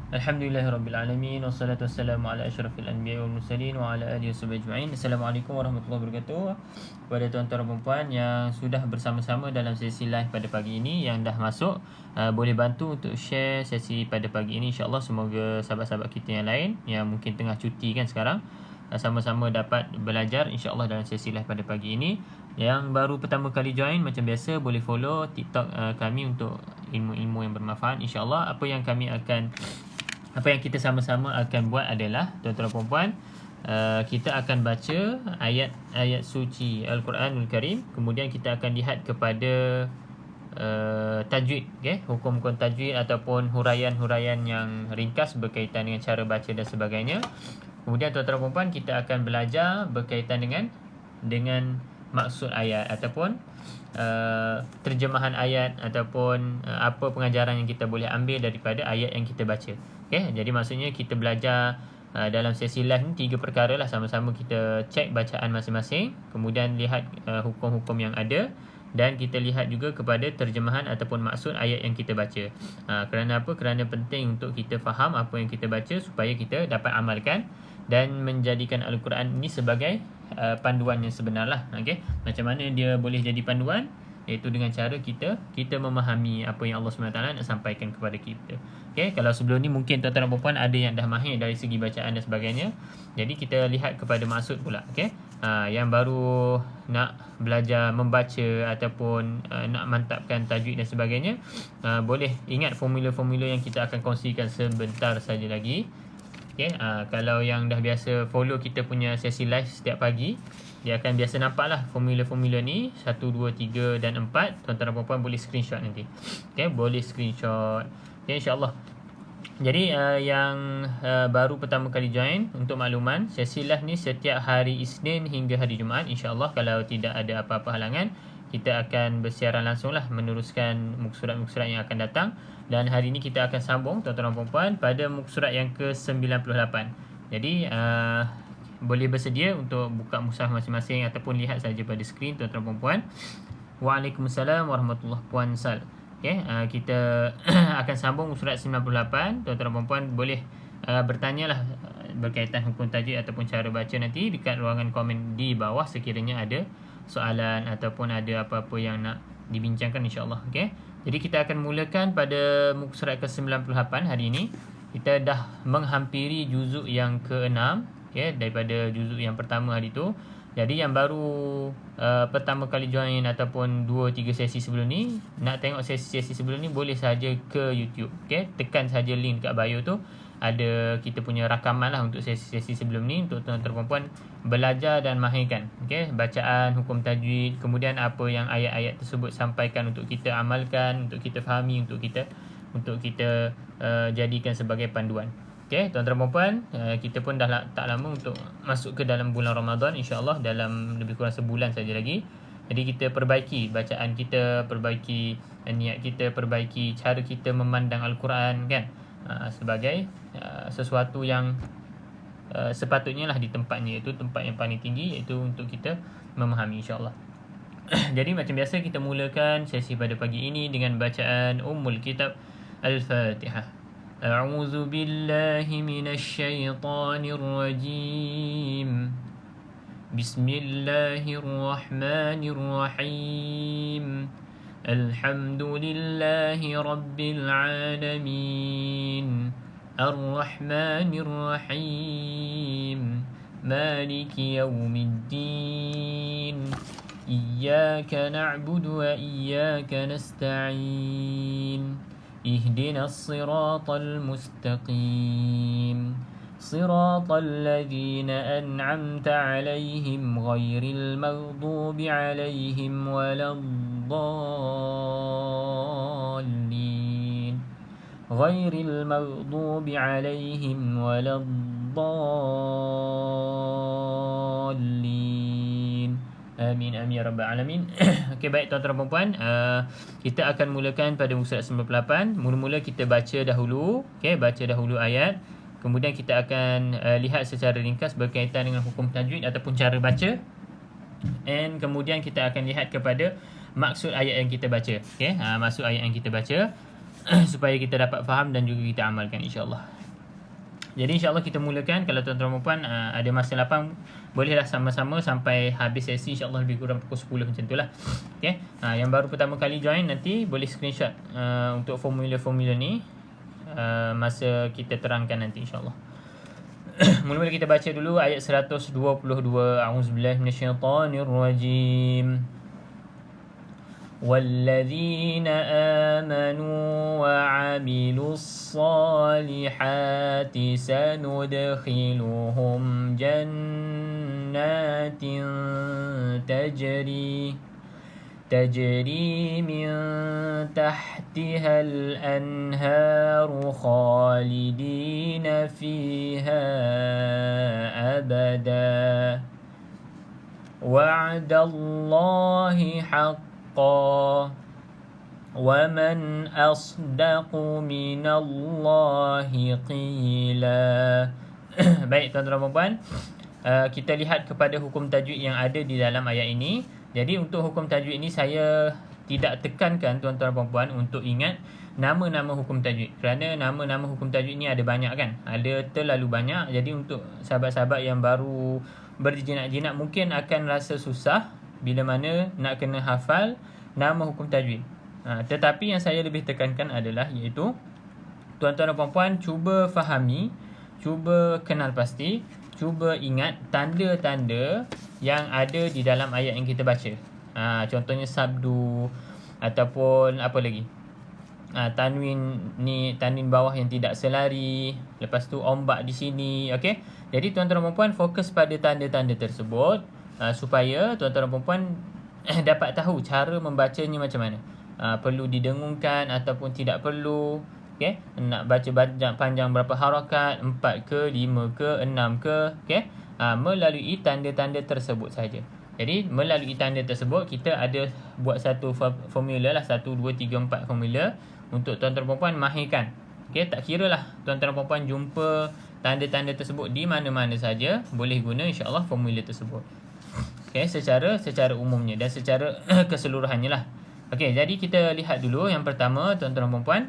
Alhamdulillahirrabbilalamin. Wassalatu wassalamu ala asyrafil anbiya wal mursalin wa ala alihi washabihi ajma'in. Assalamualaikum warahmatullahi wabarakatuh. Kepada tuan-tuan dan puan-puan yang sudah bersama-sama dalam sesi live pada pagi ini, yang dah masuk, boleh bantu untuk share sesi pada pagi ini, insya-Allah. Semoga sahabat-sahabat kita yang lain yang mungkin tengah cuti kan sekarang, sama-sama dapat belajar insya-Allah dalam sesi live pada pagi ini. Yang baru pertama kali join, macam biasa boleh follow TikTok kami untuk ilmu-ilmu yang bermanfaat, insya-Allah. Apa yang kita sama-sama akan buat adalah, tuan-tuan dan puan-puan, kita akan baca ayat-ayat suci Al-Quranul Karim. Kemudian kita akan lihat kepada tajwid, hukum-hukum tajwid ataupun huraian-huraian yang ringkas berkaitan dengan cara baca dan sebagainya. Kemudian tuan-tuan dan puan-puan, kita akan belajar berkaitan dengan maksud ayat ataupun terjemahan ayat ataupun apa pengajaran yang kita boleh ambil daripada ayat yang kita baca. Jadi maksudnya kita belajar dalam sesi live ni 3 perkara lah. Sama-sama kita cek bacaan masing-masing, kemudian lihat hukum-hukum yang ada, dan kita lihat juga kepada terjemahan ataupun maksud ayat yang kita baca. Kerana apa? Kerana penting untuk kita faham apa yang kita baca supaya kita dapat amalkan dan menjadikan Al-Quran ini sebagai panduan yang sebenar lah. Macam mana dia boleh jadi panduan? Iaitu dengan cara kita memahami apa yang Allah SWT nak sampaikan kepada kita. Kalau sebelum ni mungkin tuan-tuan dan puan-puan ada yang dah mahir dari segi bacaan dan sebagainya, jadi kita lihat kepada maksud pula. Yang baru nak belajar membaca ataupun nak mantapkan tajwid dan sebagainya, boleh ingat formula-formula yang kita akan kongsikan sebentar saja lagi. Kalau yang dah biasa follow kita punya sesi live setiap pagi, dia akan biasa nampak lah formula-formula ni 1, 2, 3 dan 4. Tuan-tuan dan puan-puan boleh screenshot nanti. Boleh screenshot. InsyaAllah. Jadi yang baru pertama kali join, untuk makluman, sesi live ni setiap hari Isnin hingga hari Jumaat, insyaAllah. Kalau tidak ada apa-apa halangan, kita akan bersiaran langsung lah, meneruskan muka surat-muka yang akan datang. Dan hari ini kita akan sambung, tuan-tuan dan puan-puan, pada muka surat yang ke-98. Jadi boleh bersedia untuk buka mushaf masing-masing ataupun lihat saja pada skrin, tuan-tuan dan puan-puan. Waalaikumsalam warahmatullahi Puan Sal. Kita akan sambung surat 98. Tuan-tuan dan puan-puan boleh bertanyalah berkaitan hukum tajwid ataupun cara baca nanti dekat ruangan komen di bawah sekiranya ada soalan ataupun ada apa-apa yang nak dibincangkan, insyaAllah. Jadi kita akan mulakan pada muka surat ke-98 hari ini. Kita dah menghampiri juzuk yang ke-6 daripada juzuk yang pertama hari tu. Jadi yang baru pertama kali join ataupun 2-3 sesi sebelum ni, nak tengok sesi-sesi sebelum ni, boleh saja ke YouTube. Tekan saja link kat bio tu, ada kita punya rakaman lah untuk sesi-sesi sebelum ni, untuk tuan-tuan perempuan belajar dan mahirkan bacaan, hukum tajwid, kemudian apa yang ayat-ayat tersebut sampaikan untuk kita amalkan, untuk kita fahami, untuk kita jadikan sebagai panduan. Tuan-tuan perempuan, kita pun dah tak lama untuk masuk ke dalam bulan Ramadan, insya-Allah dalam lebih kurang sebulan saja lagi. Jadi kita perbaiki bacaan kita, perbaiki niat kita, perbaiki cara kita memandang Al-Quran sebagai sesuatu yang sepatutnya lah di tempatnya, iaitu tempat yang paling tinggi, iaitu untuk kita memahami, insya-Allah. Jadi macam biasa kita mulakan sesi pada pagi ini dengan bacaan Ummul Kitab Al-Fatihah. A'udzu billahi minasyaitonir rajim. Bismillahirrahmanirrahim. Alhamdulillahi rabbil alamin. Ar-Rahmanir Rahim. Maliki yaumiddin. Iyyaka na'budu wa iyyaka nasta'in. اهدنا الصراط المستقيم صراط الذين أنعمت عليهم غير المغضوب عليهم ولا الضالين غير المغضوب عليهم ولا الضالين Amin amin ya rabbal alamin. Okey, baik tuan-tuan dan puan-puan, kita akan mulakan pada muka surat 98. Mula-mula kita baca dahulu, okey, baca dahulu ayat. Kemudian kita akan lihat secara ringkas berkaitan dengan hukum tajwid ataupun cara baca. And kemudian kita akan lihat kepada maksud ayat yang kita baca. Okey, maksud ayat yang kita baca supaya kita dapat faham dan juga kita amalkan insya-Allah. Jadi insya-Allah kita mulakan. Kalau tuan-tuan dan puan ada masa lapang, bolehlah sama-sama sampai habis sesi, insya-Allah lebih kurang pukul 10 macam itulah. Okey. Yang baru pertama kali join nanti boleh screenshot untuk formula-formula ni masa kita terangkan nanti insya-Allah. Mula-mula kita baca dulu ayat 122. A'udzubillahi minasyaitonirrajim. والذين آمنوا وعملوا الصالحات سندخلهم جنات تجري من تحتها الأنهار خالدين فيها أبدا وعد الله حقا ومن أصدق من الله قيلا. Baik tuan-tuan dan puan, kita lihat kepada hukum tajwid yang ada di dalam ayat ini. Jadi untuk hukum tajwid ini saya tidak tekankan tuan-tuan dan puan untuk ingat nama-nama hukum tajwid, kerana nama-nama hukum tajwid ni ada banyak kan, ada terlalu banyak. Jadi untuk sahabat-sahabat yang baru berjinak-jinak mungkin akan rasa susah bila mana nak kena hafal nama hukum tajwid. Tetapi yang saya lebih tekankan adalah iaitu tuan-tuan dan puan-puan cuba fahami, cuba kenal pasti, cuba ingat tanda-tanda yang ada di dalam ayat yang kita baca. Contohnya sabdu ataupun apa lagi? Tanwin ni, tanwin bawah yang tidak selari, lepas tu ombak di sini, okey. Jadi tuan-tuan dan puan fokus pada tanda-tanda tersebut supaya tuan-tuan dan puan dapat tahu cara membacanya macam mana. Perlu didengungkan ataupun tidak perlu, okey. Nak baca panjang berapa harakat, 4 ke, 5 ke, 6 ke, okey. Melalui tanda-tanda tersebut saja. Jadi melalui tanda tersebut kita ada buat satu formula lah, 1 2 3 4 formula untuk tuan-tuan dan puan mahirkan. Okey, tak kiralah tuan-tuan dan puan jumpa tanda-tanda tersebut di mana-mana saja, boleh guna insya-Allah formula tersebut. Okey, secara umumnya dan secara keseluruhannya lah. Okey, jadi kita lihat dulu yang pertama tuan-tuan dan puan.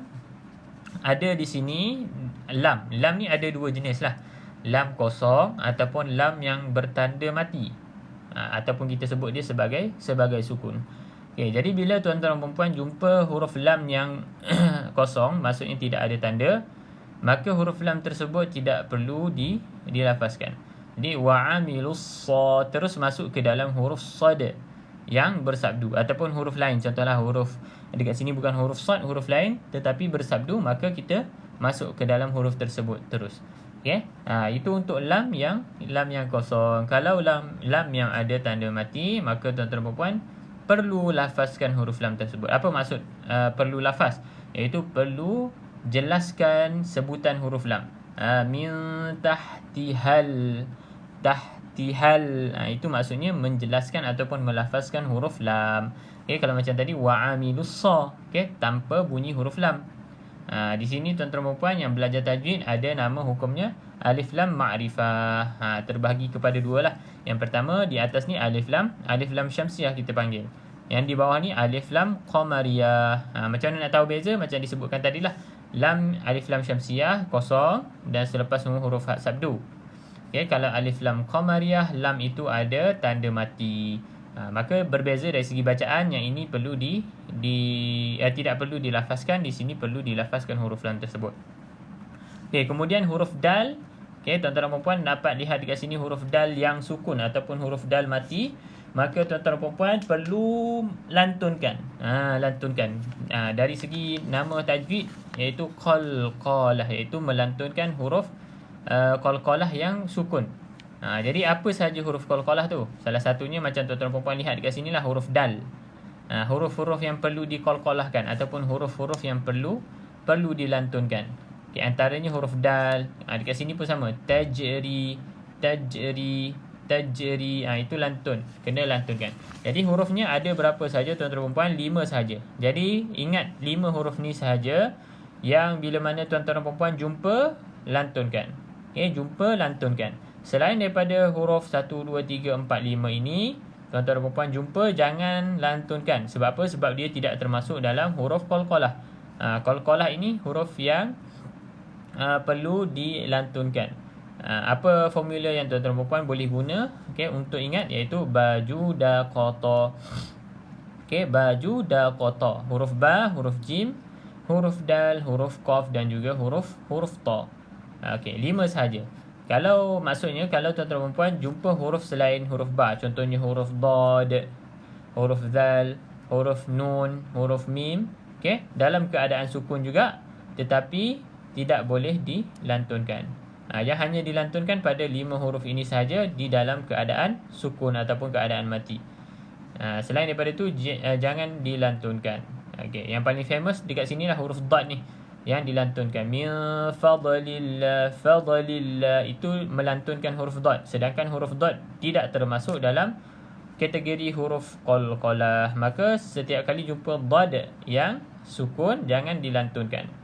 Ada di sini lam. Lam ni ada dua jenis lah. Lam kosong ataupun lam yang bertanda mati. Ataupun kita sebut dia sebagai sukun. Okey, jadi bila tuan-tuan dan puan jumpa huruf lam yang kosong, maksudnya tidak ada tanda, maka huruf lam tersebut tidak perlu dilafazkan. Jadi wa'amilus sad terus masuk ke dalam huruf sad yang bersabdu ataupun huruf lain. Contohlah huruf dekat sini bukan huruf sad, huruf lain tetapi bersabdu, maka kita masuk ke dalam huruf tersebut terus. Okey. Itu untuk lam yang kosong. Kalau lam yang ada tanda mati, maka tuan-tuan dan puan perlu lafazkan huruf lam tersebut. Apa maksud perlu lafaz? Iaitu perlu jelaskan sebutan huruf lam. Min tahtihal. Itu maksudnya menjelaskan ataupun melafazkan huruf lam. Okey, kalau macam tadi wa'amilus sa, okey, tanpa bunyi huruf lam. Di sini tuan-tuan dan puan yang belajar tajwid ada nama hukumnya alif lam ma'rifah. Terbahagi kepada dua lah. Yang pertama di atas ni alif lam syamsiah kita panggil. Yang di bawah ni alif lam qamariyah. Macam mana nak tahu beza? Macam disebutkan tadi lah. Lam alif lam syamsiah kosong dan selepas semua huruf sabdu. Okay, kalau alif lam qamariyah, lam itu ada tanda mati. Maka berbeza dari segi bacaan. Yang ini perlu tidak perlu dilafazkan, di sini perlu dilafazkan huruf lam tersebut. Okay, kemudian huruf dal. Okay, tuan-tuan dan puan dapat lihat dekat sini huruf dal yang sukun ataupun huruf dal mati. Maka tuan-tuan dan puan perlu lantunkan. Lantunkan. Dari segi nama tajwid iaitu qalqalah, iaitu melantunkan huruf qalqalah yang sukun. Jadi apa sahaja huruf qalqalah tu? Salah satunya macam tuan-tuan dan puan lihat dekat sinilah huruf dal. Huruf-huruf yang perlu diqalqalahkan ataupun huruf-huruf yang perlu dilantunkan. Okay, antaranya huruf dal. Dekat sini pun sama. Tajri, tajri. Itu lantun, kena lantunkan. Jadi hurufnya ada berapa saja tuan-tuan dan puan? 5 saja. Jadi ingat 5 huruf ni sahaja yang bila mana tuan-tuan dan puan jumpa, lantunkan. Jumpa, lantunkan. Selain daripada huruf 1, 2, 3, 4, 5 ini, tuan-tuan dan puan jumpa, jangan lantunkan. Sebab apa? Sebab dia tidak termasuk dalam huruf qalqalah. Qalqalah ini huruf yang perlu dilantunkan. Apa formula yang tuan-tuan dan puan boleh guna untuk ingat, iaitu baju daqata. Baju daqata. Huruf ba, huruf jim, huruf dal, huruf qaf dan juga huruf ta. 5 sahaja. Kalau maksudnya kalau tuan-tuan dan puan jumpa huruf selain huruf ba, contohnya huruf dad, huruf zal, huruf nun, huruf mim, dalam keadaan sukun juga, tetapi tidak boleh dilantunkan. Yang hanya dilantunkan pada 5 huruf ini sahaja di dalam keadaan sukun ataupun keadaan mati. Selain daripada itu jangan dilantunkan. Yang paling famous dekat sini lah huruf dad ni yang dilantunkan. Min fadlillah, fadlillah itu melantunkan huruf dad. Sedangkan huruf dad tidak termasuk dalam kategori huruf qalqalah. Maka setiap kali jumpa dad yang sukun, jangan dilantunkan.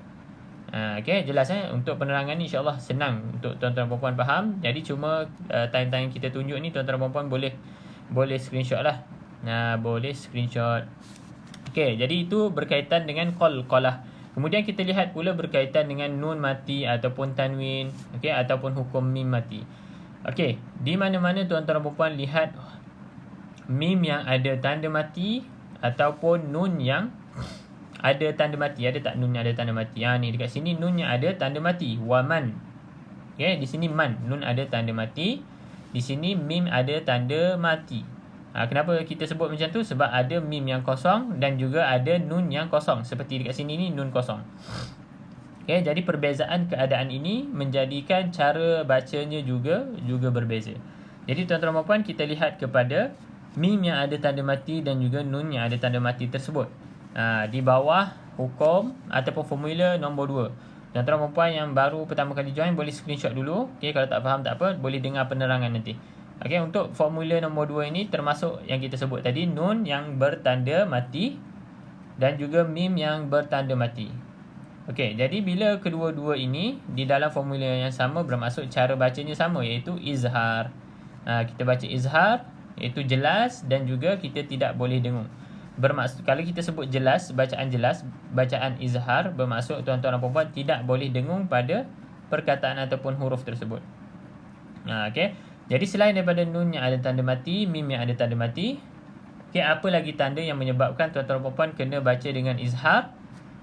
Jelas untuk penerangan ni insyaAllah senang untuk tuan-tuan dan puan faham. Jadi cuma time-time kita tunjuk ni, tuan-tuan dan puan boleh screenshot lah. Boleh screenshot. Jadi itu berkaitan dengan qalqalah. Kemudian kita lihat pula berkaitan dengan nun mati ataupun tanwin, ataupun hukum mim mati. Di mana-mana tuan-tuan dan puan lihat mim yang ada tanda mati ataupun nun yang ada tanda mati. Ada tak nun yang ada tanda mati? Ni dekat sini nun yang ada tanda mati. Waman. Di sini man, nun ada tanda mati. Di sini mim ada tanda mati. Kenapa kita sebut macam tu? Sebab ada mim yang kosong dan juga ada nun yang kosong. Seperti dekat sini ni nun kosong. Jadi perbezaan keadaan ini menjadikan cara bacanya juga berbeza. Jadi tuan-tuan dan puan, kita lihat kepada mim yang ada tanda mati dan juga nun yang ada tanda mati tersebut. Di bawah hukum ataupun formula nombor 2. Tuan-tuan dan puan yang baru pertama kali join boleh screenshot dulu. Kalau tak faham tak apa, boleh dengar penerangan nanti. Untuk formula nombor 2 ini termasuk yang kita sebut tadi, nun yang bertanda mati dan juga mim yang bertanda mati. Jadi bila kedua-dua ini di dalam formula yang sama, bermaksud cara bacanya sama, iaitu izhar. Kita baca izhar, iaitu jelas, dan juga kita tidak boleh dengung. Bermaksud kalau kita sebut jelas, bacaan izhar, bermaksud tuan-tuan dan puan tidak boleh dengung pada perkataan ataupun huruf tersebut. Jadi selain daripada nun yang ada tanda mati, mim yang ada tanda mati, apa lagi tanda yang menyebabkan tuan-tuan dan puan kena baca dengan izhar?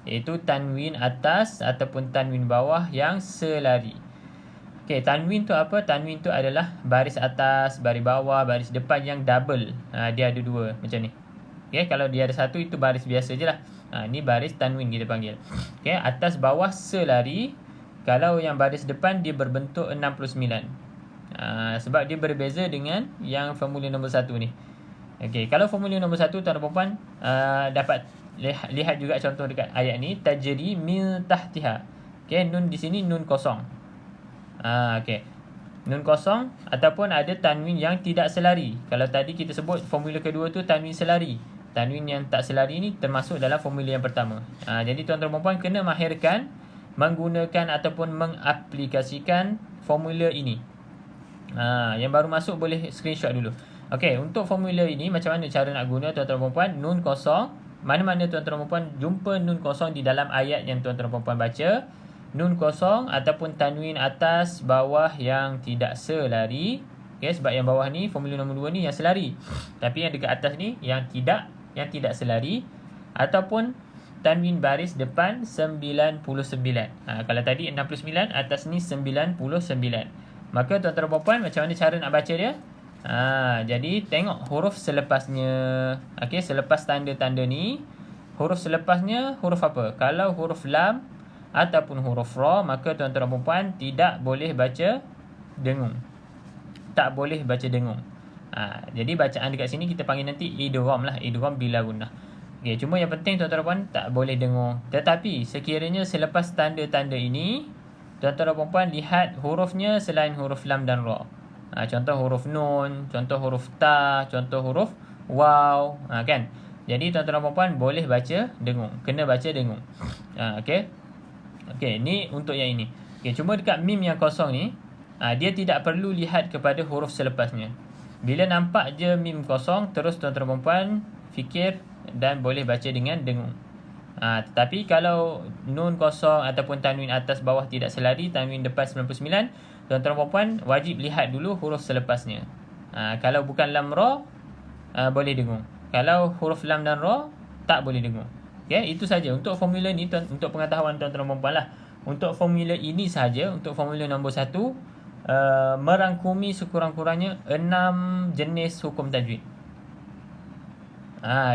Iaitu tanwin atas ataupun tanwin bawah yang selari. Tanwin tu apa? Tanwin tu adalah baris atas, baris bawah, baris depan yang double. Dia ada 2 macam ni. Kalau dia ada 1 itu baris biasa je lah. Ni baris tanwin kita panggil. Atas bawah selari. Kalau yang baris depan dia berbentuk 69. Sebab dia berbeza dengan yang formula nombor 1 ni. Kalau formula nombor 1, tuan-tuan dan puan dapat lihat juga contoh dekat ayat ni, tajri min tahtiha. Nun di sini nun kosong. Nun kosong ataupun ada tanwin yang tidak selari. Kalau tadi kita sebut formula kedua tu tanwin selari. Tanwin yang tak selari ni termasuk dalam formula yang pertama. Jadi tuan-tuan dan puan kena mahirkan menggunakan ataupun mengaplikasikan formula ini. Yang baru masuk boleh screenshot dulu. Untuk formula ini macam mana cara nak guna, tuan-tuan dan puan? Nun kosong. Mana-mana tuan-tuan dan puan jumpa nun kosong di dalam ayat yang tuan-tuan dan puan baca, nun kosong ataupun tanwin atas bawah yang tidak selari. Sebab yang bawah ni formula nombor 2 ni yang selari. Tapi yang dekat atas ni yang tidak selari, ataupun tanwin baris depan 99. Kalau tadi 69, atas ni 99. Maka tuan-tuan dan puan macam mana cara nak baca dia? Jadi tengok huruf selepasnya. Selepas tanda-tanda ni, huruf selepasnya huruf apa? Kalau huruf lam ataupun huruf ra, maka tuan-tuan dan puan tidak boleh baca dengung. Tak boleh baca dengung. Jadi bacaan dekat sini kita panggil nanti idgham lah. Idgham bila gunnah. Cuma yang penting tuan-tuan dan puan tak boleh dengung. Tetapi sekiranya selepas tanda-tanda ini, tuan-tuan dan puan lihat hurufnya selain huruf lam dan ra. Contoh huruf nun, contoh huruf ta, contoh huruf waw, kan. Jadi tuan-tuan dan puan-puan boleh baca dengung, kena baca dengung. Okey. Okey, ni untuk yang ini. Okey, cuma dekat mim yang kosong ni, dia tidak perlu lihat kepada huruf selepasnya. Bila nampak je mim kosong, terus tuan-tuan dan puan-puan fikir dan boleh baca dengan dengung. Tetapi kalau nun kosong ataupun tanwin atas bawah tidak selari, tanwin depan 99, tuan-tuan dan puan-puan wajib lihat dulu huruf selepasnya. Kalau bukan lam ra, boleh dengung. Kalau huruf lam dan ra, tak boleh dengung. Okay, itu saja untuk formula ni, untuk pengetahuan tuan-tuan dan puan-puan lah. Untuk formula ini saja, untuk formula nombor 1, merangkumi sekurang-kurangnya 6 jenis hukum tajwid.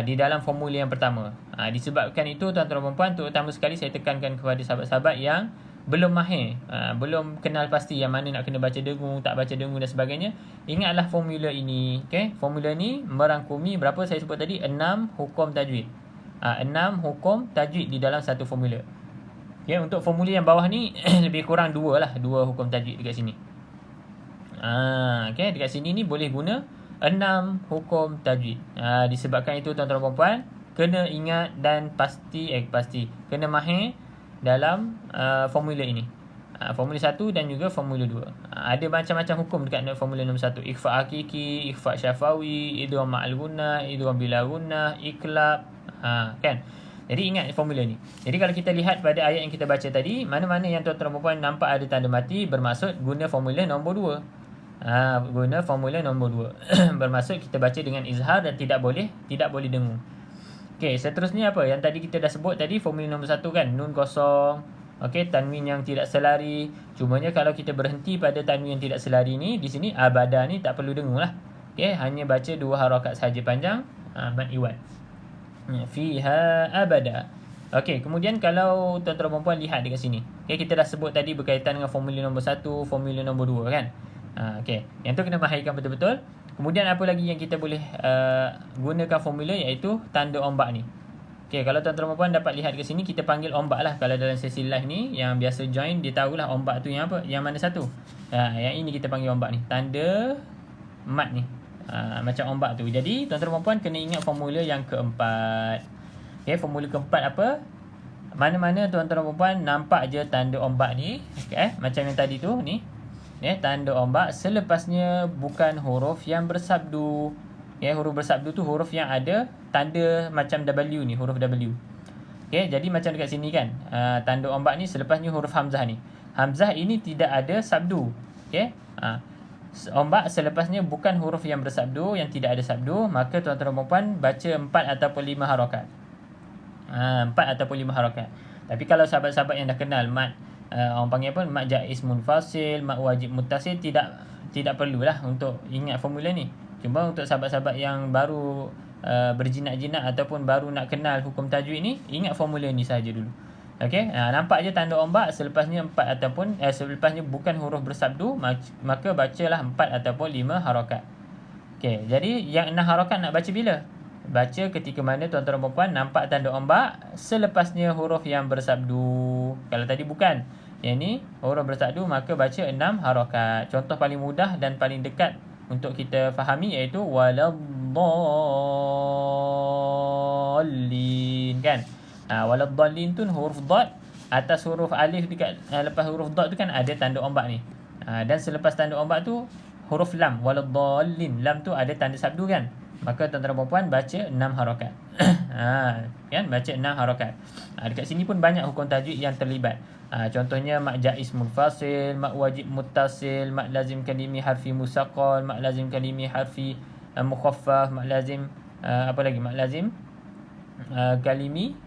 Di dalam formula yang pertama. Disebabkan itu tuan-tuan dan puan-puan, terutama sekali saya tekankan kepada sahabat-sahabat yang belum mahir, belum kenal pasti yang mana nak kena baca dengung, tak baca dengung dan sebagainya. Ingatlah formula ini. Okay? Formula ni merangkumi berapa saya sebut tadi? 6 hukum tajwid. 6 hukum tajwid di dalam satu formula. Okay, untuk formula yang bawah ni lebih kurang 2 lah, 2 hukum tajwid dekat sini. Okay, dekat sini ni boleh guna 6 hukum tajwid. Disebabkan itu tuan-tuan dan puan-puan kena ingat dan pasti kena mahir dalam formula ini. Formula 1 dan juga formula 2. Ada macam-macam hukum dekat formula nombor 1. Ikhfa hakiki, ikhfa syafawi, idgham ma'al gunnah, idgham bila gunnah, iklab, kan. Jadi ingat formula ni. Jadi kalau kita lihat pada ayat yang kita baca tadi, mana-mana yang tuan-tuan dan puan-puan nampak ada tanda mati, bermaksud guna formula nombor 2. Guna formula nombor 2. Bermaksud kita baca dengan izhar dan tidak boleh dengung. Okey, seterusnya apa? Yang tadi kita dah sebut tadi, formula nombor 1 kan, nun kosong. Okey, tanwin yang tidak selari. Cumanya kalau kita berhenti pada tanwin yang tidak selari ni, di sini abada ni tak perlu dengung lah. Okey, hanya baca 2 harakat saja panjang, mad iwad. Fiha abada. Okey, kemudian kalau tuan-tuan dan puan-puan lihat dekat sini. Okey, kita dah sebut tadi berkaitan dengan formula nombor 1, formula nombor 2 kan. Okey, yang tu kena mahirkan betul-betul. Kemudian apa lagi yang kita boleh gunakan formula, iaitu tanda ombak ni. Okey, kalau tuan-tuan dan puan-puan dapat lihat kat sini, kita panggil ombak lah. Kalau dalam sesi live ni, yang biasa join, dia tahulah ombak tu yang apa, yang mana satu. Yang ini kita panggil ombak ni, tanda mat ni. Macam ombak tu. Jadi tuan-tuan dan puan-puan kena ingat formula yang keempat. Okey, formula keempat apa? Mana-mana tuan-tuan dan puan-puan nampak je tanda ombak ni, macam yang tadi tu ni. Tanda ombak, selepasnya bukan huruf yang bersabdu. Huruf bersabdu tu huruf yang ada tanda macam W ni, huruf W. Jadi macam dekat sini kan, tanda ombak ni selepasnya huruf hamzah ni. Hamzah ini tidak ada sabdu. Ombak selepasnya bukan huruf yang bersabdu, yang tidak ada sabdu, maka tuan-tuan dan puan-puan baca 4 ataupun 5 harakat. 4 ataupun 5 harakat. Tapi kalau sahabat-sahabat yang dah kenal mat, orang panggil apa, mat jaiz munfasil, mat wajib muttasil, tidak perlulah untuk ingat formula ni. Cuma untuk sahabat-sahabat yang baru berjinak-jinak ataupun baru nak kenal hukum tajwid ni, ingat formula ni saja dulu. Okey, nampak je tanda ombak, selepasnya 4 ataupun selepasnya bukan huruf bersabdu, maka bacalah 4 ataupun 5 harakat. Okey, jadi yang 6 harakat nak baca bila? Baca ketika mana tuan-tuan dan puan-puan nampak tanda ombak, selepasnya huruf yang bersabdu. Kalau tadi bukan, yang ni huruf bersabdu, maka baca 6 harakat. Contoh paling mudah dan paling dekat untuk kita fahami iaitu waladdallin kan. Waladdallin tu huruf dad, atas huruf alif dekat lepas huruf dad tu kan ada tanda ombak ni. Dan selepas tanda ombak tu huruf lam, waladdallin, lam tu ada tanda sabdu kan. Maka tuan-tuan dan puan-puan baca 6 harakat. Kan, baca 6 harakat. Dekat sini pun banyak hukum tajwid yang terlibat. Contohnya mak jaiz munfasil, mak wajib muttasil, mak lazim kalimi harfi musaqqal, mak lazim kalimi harfi mukhaffaf, mak lazim apa lagi? Mak lazim kalimi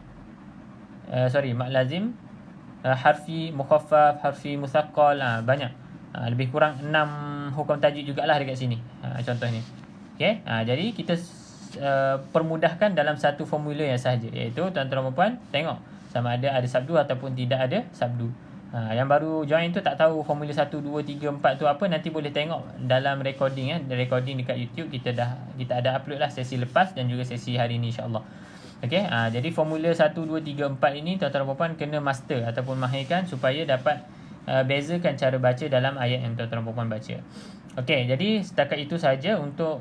mak lazim harfi mukhaffaf, harfi musaqqal, banyak. Lebih kurang 6 hukum tajwid jugalah dekat sini. Contohnya. Okey, jadi kita permudahkan dalam satu formula yang sahaja, iaitu tuan-tuan dan puan tengok sama ada sabdu ataupun tidak ada sabdu. Yang baru join tu tak tahu formula 1, 2, 3, 4 tu apa, nanti boleh tengok dalam recording recording dekat YouTube kita ada upload lah sesi lepas dan juga sesi hari ni insya-Allah. Okey, jadi formula 1, 2, 3, 4 ini tuan-tuan dan puan kena master ataupun mahirkan supaya dapat bezakan cara baca dalam ayat yang tuan-tuan dan puan baca. Okey, jadi setakat itu saja untuk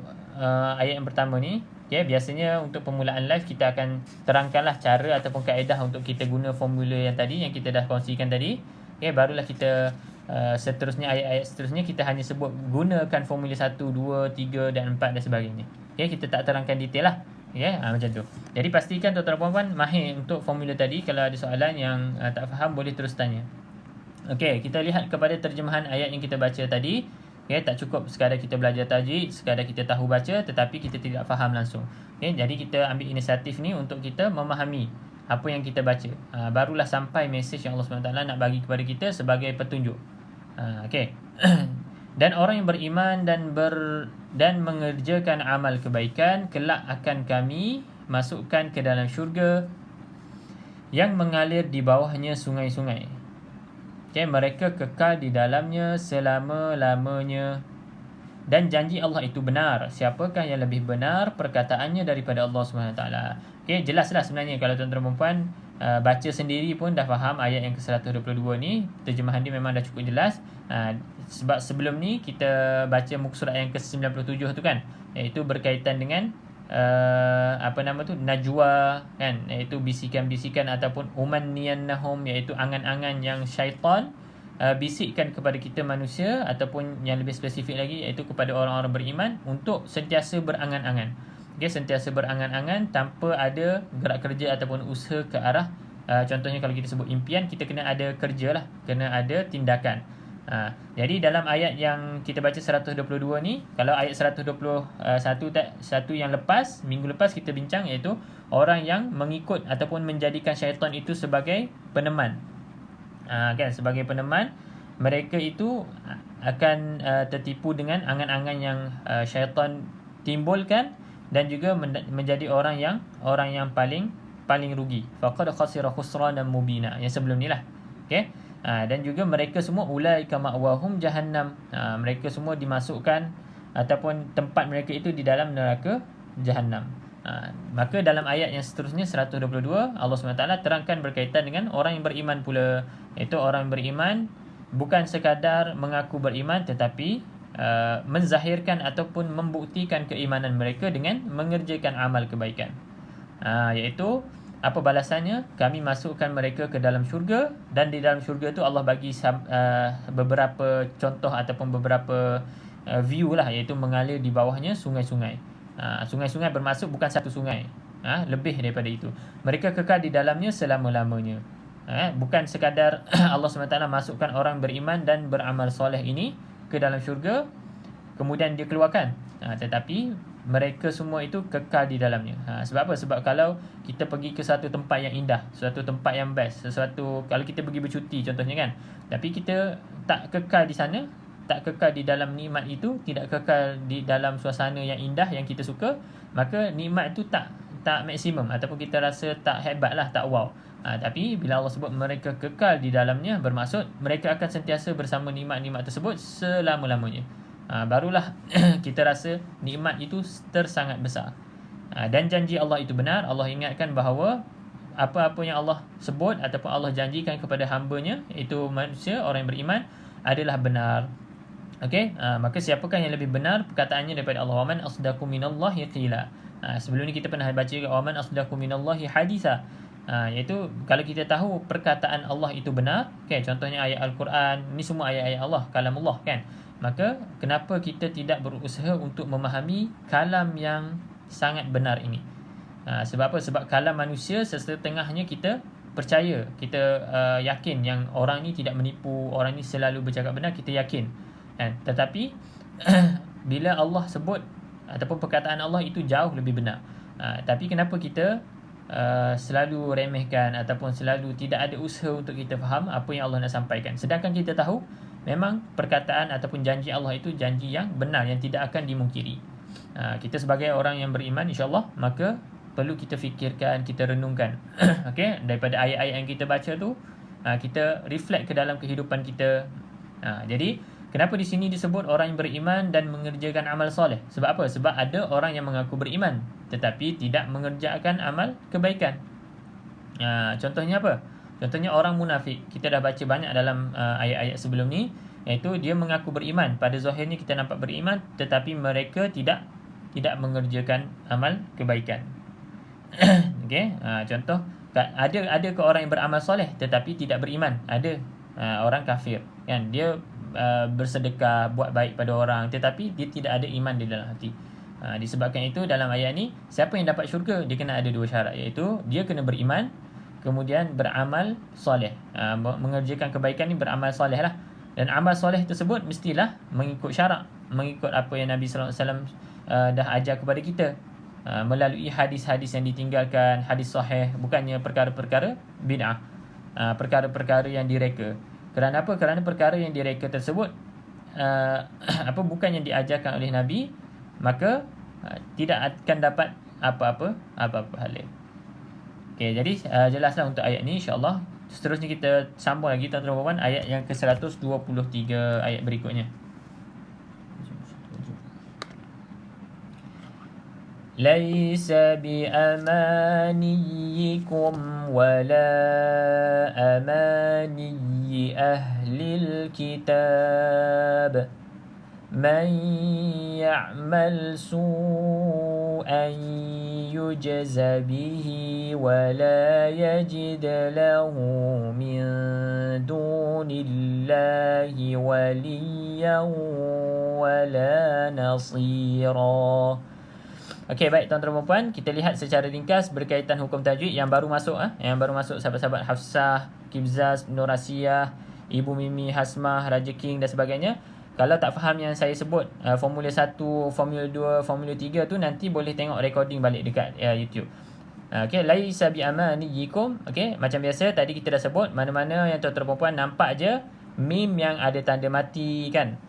ayat yang pertama ni. Okay, biasanya untuk permulaan live kita akan terangkanlah cara ataupun kaedah untuk kita guna formula yang tadi yang kita dah kongsikan tadi. Okay, barulah kita seterusnya ayat-ayat seterusnya kita hanya sebut gunakan formula 1, 2, 3 dan 4 dan sebagainya. Okay, kita tak terangkan detail lah. Okay, macam tu. Jadi pastikan tuan-tuan dan puan-puan mahir untuk formula tadi. Kalau ada soalan yang tak faham boleh terus tanya. Okey, kita lihat kepada terjemahan ayat yang kita baca tadi. Okay, tak cukup sekadar kita belajar tajwid, sekadar kita tahu baca tetapi kita tidak faham langsung. Okay, jadi kita ambil inisiatif ni untuk kita memahami apa yang kita baca. Barulah sampai mesej yang Allah SWT nak bagi kepada kita sebagai petunjuk. Okey. Dan orang yang beriman dan mengerjakan amal kebaikan, kelak akan kami masukkan ke dalam syurga yang mengalir di bawahnya sungai-sungai. Okay, mereka kekal di dalamnya selama-lamanya. Dan janji Allah itu benar. Siapakah yang lebih benar perkataannya daripada Allah SWT? Okay, jelaslah sebenarnya kalau tuan-tuan dan puan baca sendiri pun dah faham ayat yang ke-122 ni. Terjemahan dia memang dah cukup jelas. Sebab sebelum ni kita baca muka surat yang ke-97 tu kan, iaitu berkaitan dengan najwa kan, iaitu bisikan-bisikan ataupun umanniyannahum, iaitu angan-angan yang syaitan bisikkan kepada kita manusia, ataupun yang lebih spesifik lagi iaitu kepada orang-orang beriman untuk sentiasa berangan-angan. Okay, sentiasa berangan-angan tanpa ada gerak kerja ataupun usaha ke arah contohnya kalau kita sebut impian, kita kena ada kerja lah, kena ada tindakan. Jadi dalam ayat yang kita baca 122 ni, kalau ayat 121 yang lepas, minggu lepas kita bincang, iaitu orang yang mengikut ataupun menjadikan syaitan itu sebagai peneman. Kan, sebagai peneman, mereka itu akan tertipu dengan angan-angan yang syaitan timbulkan dan juga menjadi orang yang paling rugi. Faqad khasira khusranan mubina, yang sebelum ni lah. Okey. Dan juga mereka semua ulaika ma'wahum jahannam. Mereka semua dimasukkan ataupun tempat mereka itu di dalam neraka jahannam. Maka dalam ayat yang seterusnya 122, Allah SWT terangkan berkaitan dengan orang yang beriman pula. Iaitu orang yang beriman bukan sekadar mengaku beriman tetapi menzahirkan ataupun membuktikan keimanan mereka dengan mengerjakan amal kebaikan. Iaitu apa balasannya? Kami masukkan mereka ke dalam syurga, dan di dalam syurga tu Allah bagi beberapa contoh ataupun beberapa view lah, iaitu mengalir di bawahnya sungai-sungai. Sungai-sungai bermaksud bukan satu sungai, lebih daripada itu. Mereka kekal di dalamnya selama-lamanya. Bukan sekadar Allah SWT masukkan orang beriman dan beramal soleh ini ke dalam syurga kemudian dia keluarkan, tetapi mereka semua itu kekal di dalamnya. Sebab apa? Sebab kalau kita pergi ke satu tempat yang indah, suatu tempat yang best, kalau kita pergi bercuti contohnya kan, tapi kita tak kekal di sana, tak kekal di dalam nikmat itu, tidak kekal di dalam suasana yang indah yang kita suka, maka nikmat itu tak maksimum ataupun kita rasa tak hebat lah, tak wow. Tapi bila Allah sebut mereka kekal di dalamnya, bermaksud mereka akan sentiasa bersama nikmat-nikmat tersebut selama-lamanya. Barulah kita rasa nikmat itu tersangat besar. Dan janji Allah itu benar. Allah ingatkan bahawa apa-apa yang Allah sebut ataupun Allah janjikan kepada hamba-Nya, iaitu manusia, orang yang beriman, adalah benar. Okey, maka siapakah yang lebih benar perkataannya daripada Allah? Wa man asdaqu minallahi qila. Sebelum ni kita pernah baca wa man asdaqu minallahi haditha. Iaitu kalau kita tahu perkataan Allah itu benar, okay, contohnya ayat Al-Quran, ni semua ayat-ayat Allah, kalamullah kan, maka kenapa kita tidak berusaha untuk memahami kalam yang sangat benar ini? Sebab apa? Sebab kalam manusia setengahnya kita percaya, kita yakin yang orang ni tidak menipu, orang ni selalu bercakap benar, kita yakin kan? Tetapi bila Allah sebut ataupun perkataan Allah itu jauh lebih benar, tapi kenapa kita selalu remehkan ataupun selalu tidak ada usaha untuk kita faham apa yang Allah nak sampaikan, sedangkan kita tahu memang perkataan ataupun janji Allah itu janji yang benar, yang tidak akan dimungkiri. Kita sebagai orang yang beriman, insyaAllah, maka perlu kita fikirkan, kita renungkan okay? Daripada ayat-ayat yang kita baca tu, kita reflect ke dalam kehidupan kita. Jadi kenapa di sini disebut orang yang beriman dan mengerjakan amal soleh? Sebab apa? Sebab ada orang yang mengaku beriman tetapi tidak mengerjakan amal kebaikan. Contohnya apa? Contohnya orang munafik. Kita dah baca banyak dalam ayat-ayat sebelum ni. iaitu dia mengaku beriman. Pada zahirnya kita nampak beriman, tetapi mereka tidak mengerjakan amal kebaikan. Okey, contoh ada ke orang yang beramal soleh tetapi tidak beriman. Ada orang kafir kan, dia bersedekah, buat baik pada orang, tetapi dia tidak ada iman di dalam hati. Disebabkan itu dalam ayat ni, siapa yang dapat syurga, dia kena ada dua syarat, iaitu dia kena beriman, kemudian beramal soleh. Mengerjakan kebaikan ni beramal soleh lah. Dan amal soleh tersebut mestilah mengikut syarak, mengikut apa yang Nabi SAW dah ajar kepada kita, melalui hadis-hadis yang ditinggalkan, hadis sahih, bukannya perkara-perkara bid'ah, perkara-perkara yang direka. Kerana apa? Kerana perkara yang direka tersebut bukan yang diajarkan oleh Nabi, maka tidak akan dapat apa-apa pahala. Okey, jadi jelaslah untuk ayat ni, insya-Allah. Seterusnya kita sambung lagi tuan-tuan dan puan, ayat yang ke-123 ayat berikutnya. ليس بأمانيكم ولا أماني أهل الكتاب من يعمل سوءا يجز به ولا يجد له من دون الله وليا ولا نصيرا. Okey, baik tuan-tuan dan puan, kita lihat secara ringkas berkaitan hukum tajwid yang baru masuk sahabat-sahabat Hafsah, Kibzaz, Nur Asiyah, Ibu Mimi, Hasmah, Raja King dan sebagainya. Kalau tak faham yang saya sebut Formula 1, Formula 2, Formula 3 tu, nanti boleh tengok recording balik dekat YouTube. Okey, laisa bi amaniyikum. Okey, macam biasa tadi kita dah sebut, mana-mana yang tuan-tuan dan puan nampak je mim yang ada tanda mati kan.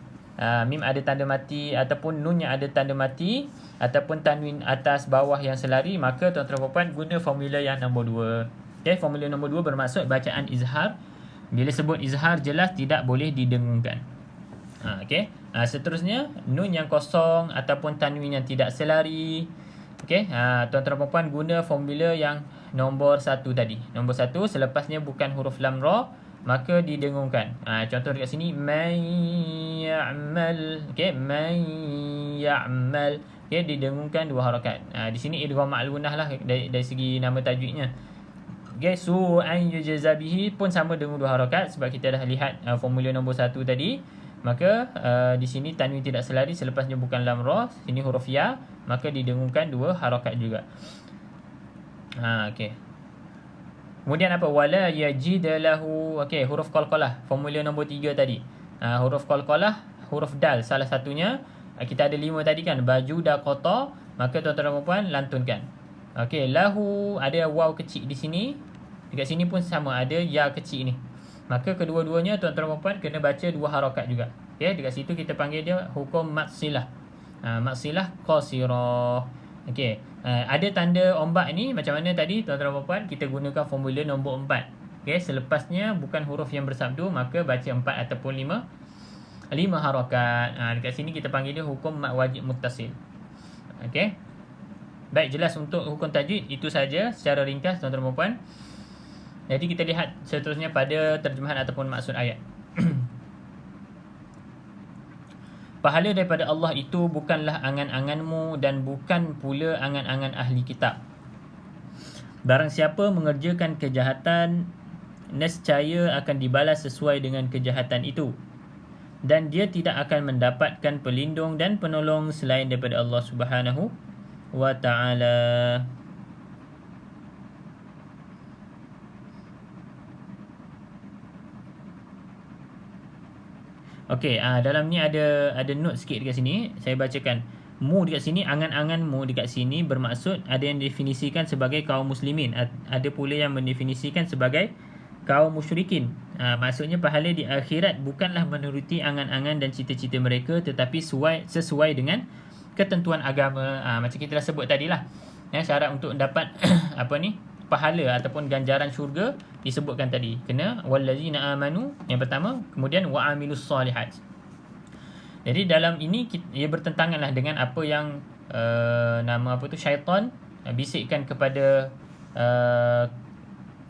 Mim ada tanda mati ataupun nun yang ada tanda mati ataupun tanwin atas bawah yang selari, maka tuan-tuan dan puan guna formula yang nombor 2. Okey, formula nombor 2 bermaksud bacaan izhar. Bila sebut izhar, jelas tidak boleh didengungkan. Okey. Seterusnya nun yang kosong ataupun tanwin yang tidak selari. Okey. Tuan-tuan dan puan guna formula yang nombor 1 tadi. Nombor 1, selepasnya bukan huruf lam ra, maka didengungkan. Contoh dekat sini, man ya'mal. Okey, man ya'mal. Okey, didengungkan dua harakat. Di sini idgham ma'lunah lah dari segi nama tajwidnya. Okey, su'an yujza bihi pun sama dengan dua harakat, sebab kita dah lihat formula nombor 1 tadi. Maka di sini tanwin tidak selari, selepasnya bukan lam ra, sini huruf ya, maka didengungkan dua harakat juga. Okey. Kemudian apa? Wala yajid lahu. Okey, huruf qalqalah, formula nombor 3 tadi. Huruf qalqalah, huruf dal salah satunya. Kita ada 5 tadi kan, baju daqata, maka tuan-tuan dan puan lantunkan. Okey, lahu ada waw kecil di sini. Dekat sini pun sama, ada ya kecil ni. Maka kedua-duanya tuan-tuan dan puan kena baca dua harakat juga. Okey, dekat situ kita panggil dia hukum matsilah. Matsilah qasirah. Okey, ada tanda ombak ni macam mana tadi tuan-tuan dan puan, kita gunakan formula nombor 4. Okey, selepasnya bukan huruf yang bersabdu, maka baca 4 ataupun 5 harakat. Dekat sini kita panggil dia hukum mad wajib muttasil. Okey. Baik, jelas untuk hukum tajwid itu saja secara ringkas tuan-tuan dan puan. Jadi kita lihat seterusnya pada terjemahan ataupun maksud ayat. Pahala daripada Allah itu bukanlah angan-anganmu dan bukan pula angan-angan ahli kitab. Barang siapa mengerjakan kejahatan, nescaya akan dibalas sesuai dengan kejahatan itu. Dan dia tidak akan mendapatkan pelindung dan penolong selain daripada Allah Subhanahu wa ta'ala. Okey, dalam ni ada note sikit dekat sini. Saya bacakan. Mu dekat sini, angan-anganmu dekat sini bermaksud ada yang definisikan sebagai kaum muslimin, ada pula yang mendefinisikan sebagai kaum musyrikin. Maksudnya pahala di akhirat bukanlah menuruti angan-angan dan cita-cita mereka, tetapi sesuai dengan ketentuan agama. Macam kita dah sebut tadilah. Syarat untuk dapat pahala ataupun ganjaran syurga disebutkan tadi. Kena wallazina amanu yang pertama, kemudian wa amilus solihat. Jadi dalam ini ia bertentanganlah dengan apa yang syaitan bisikkan kepada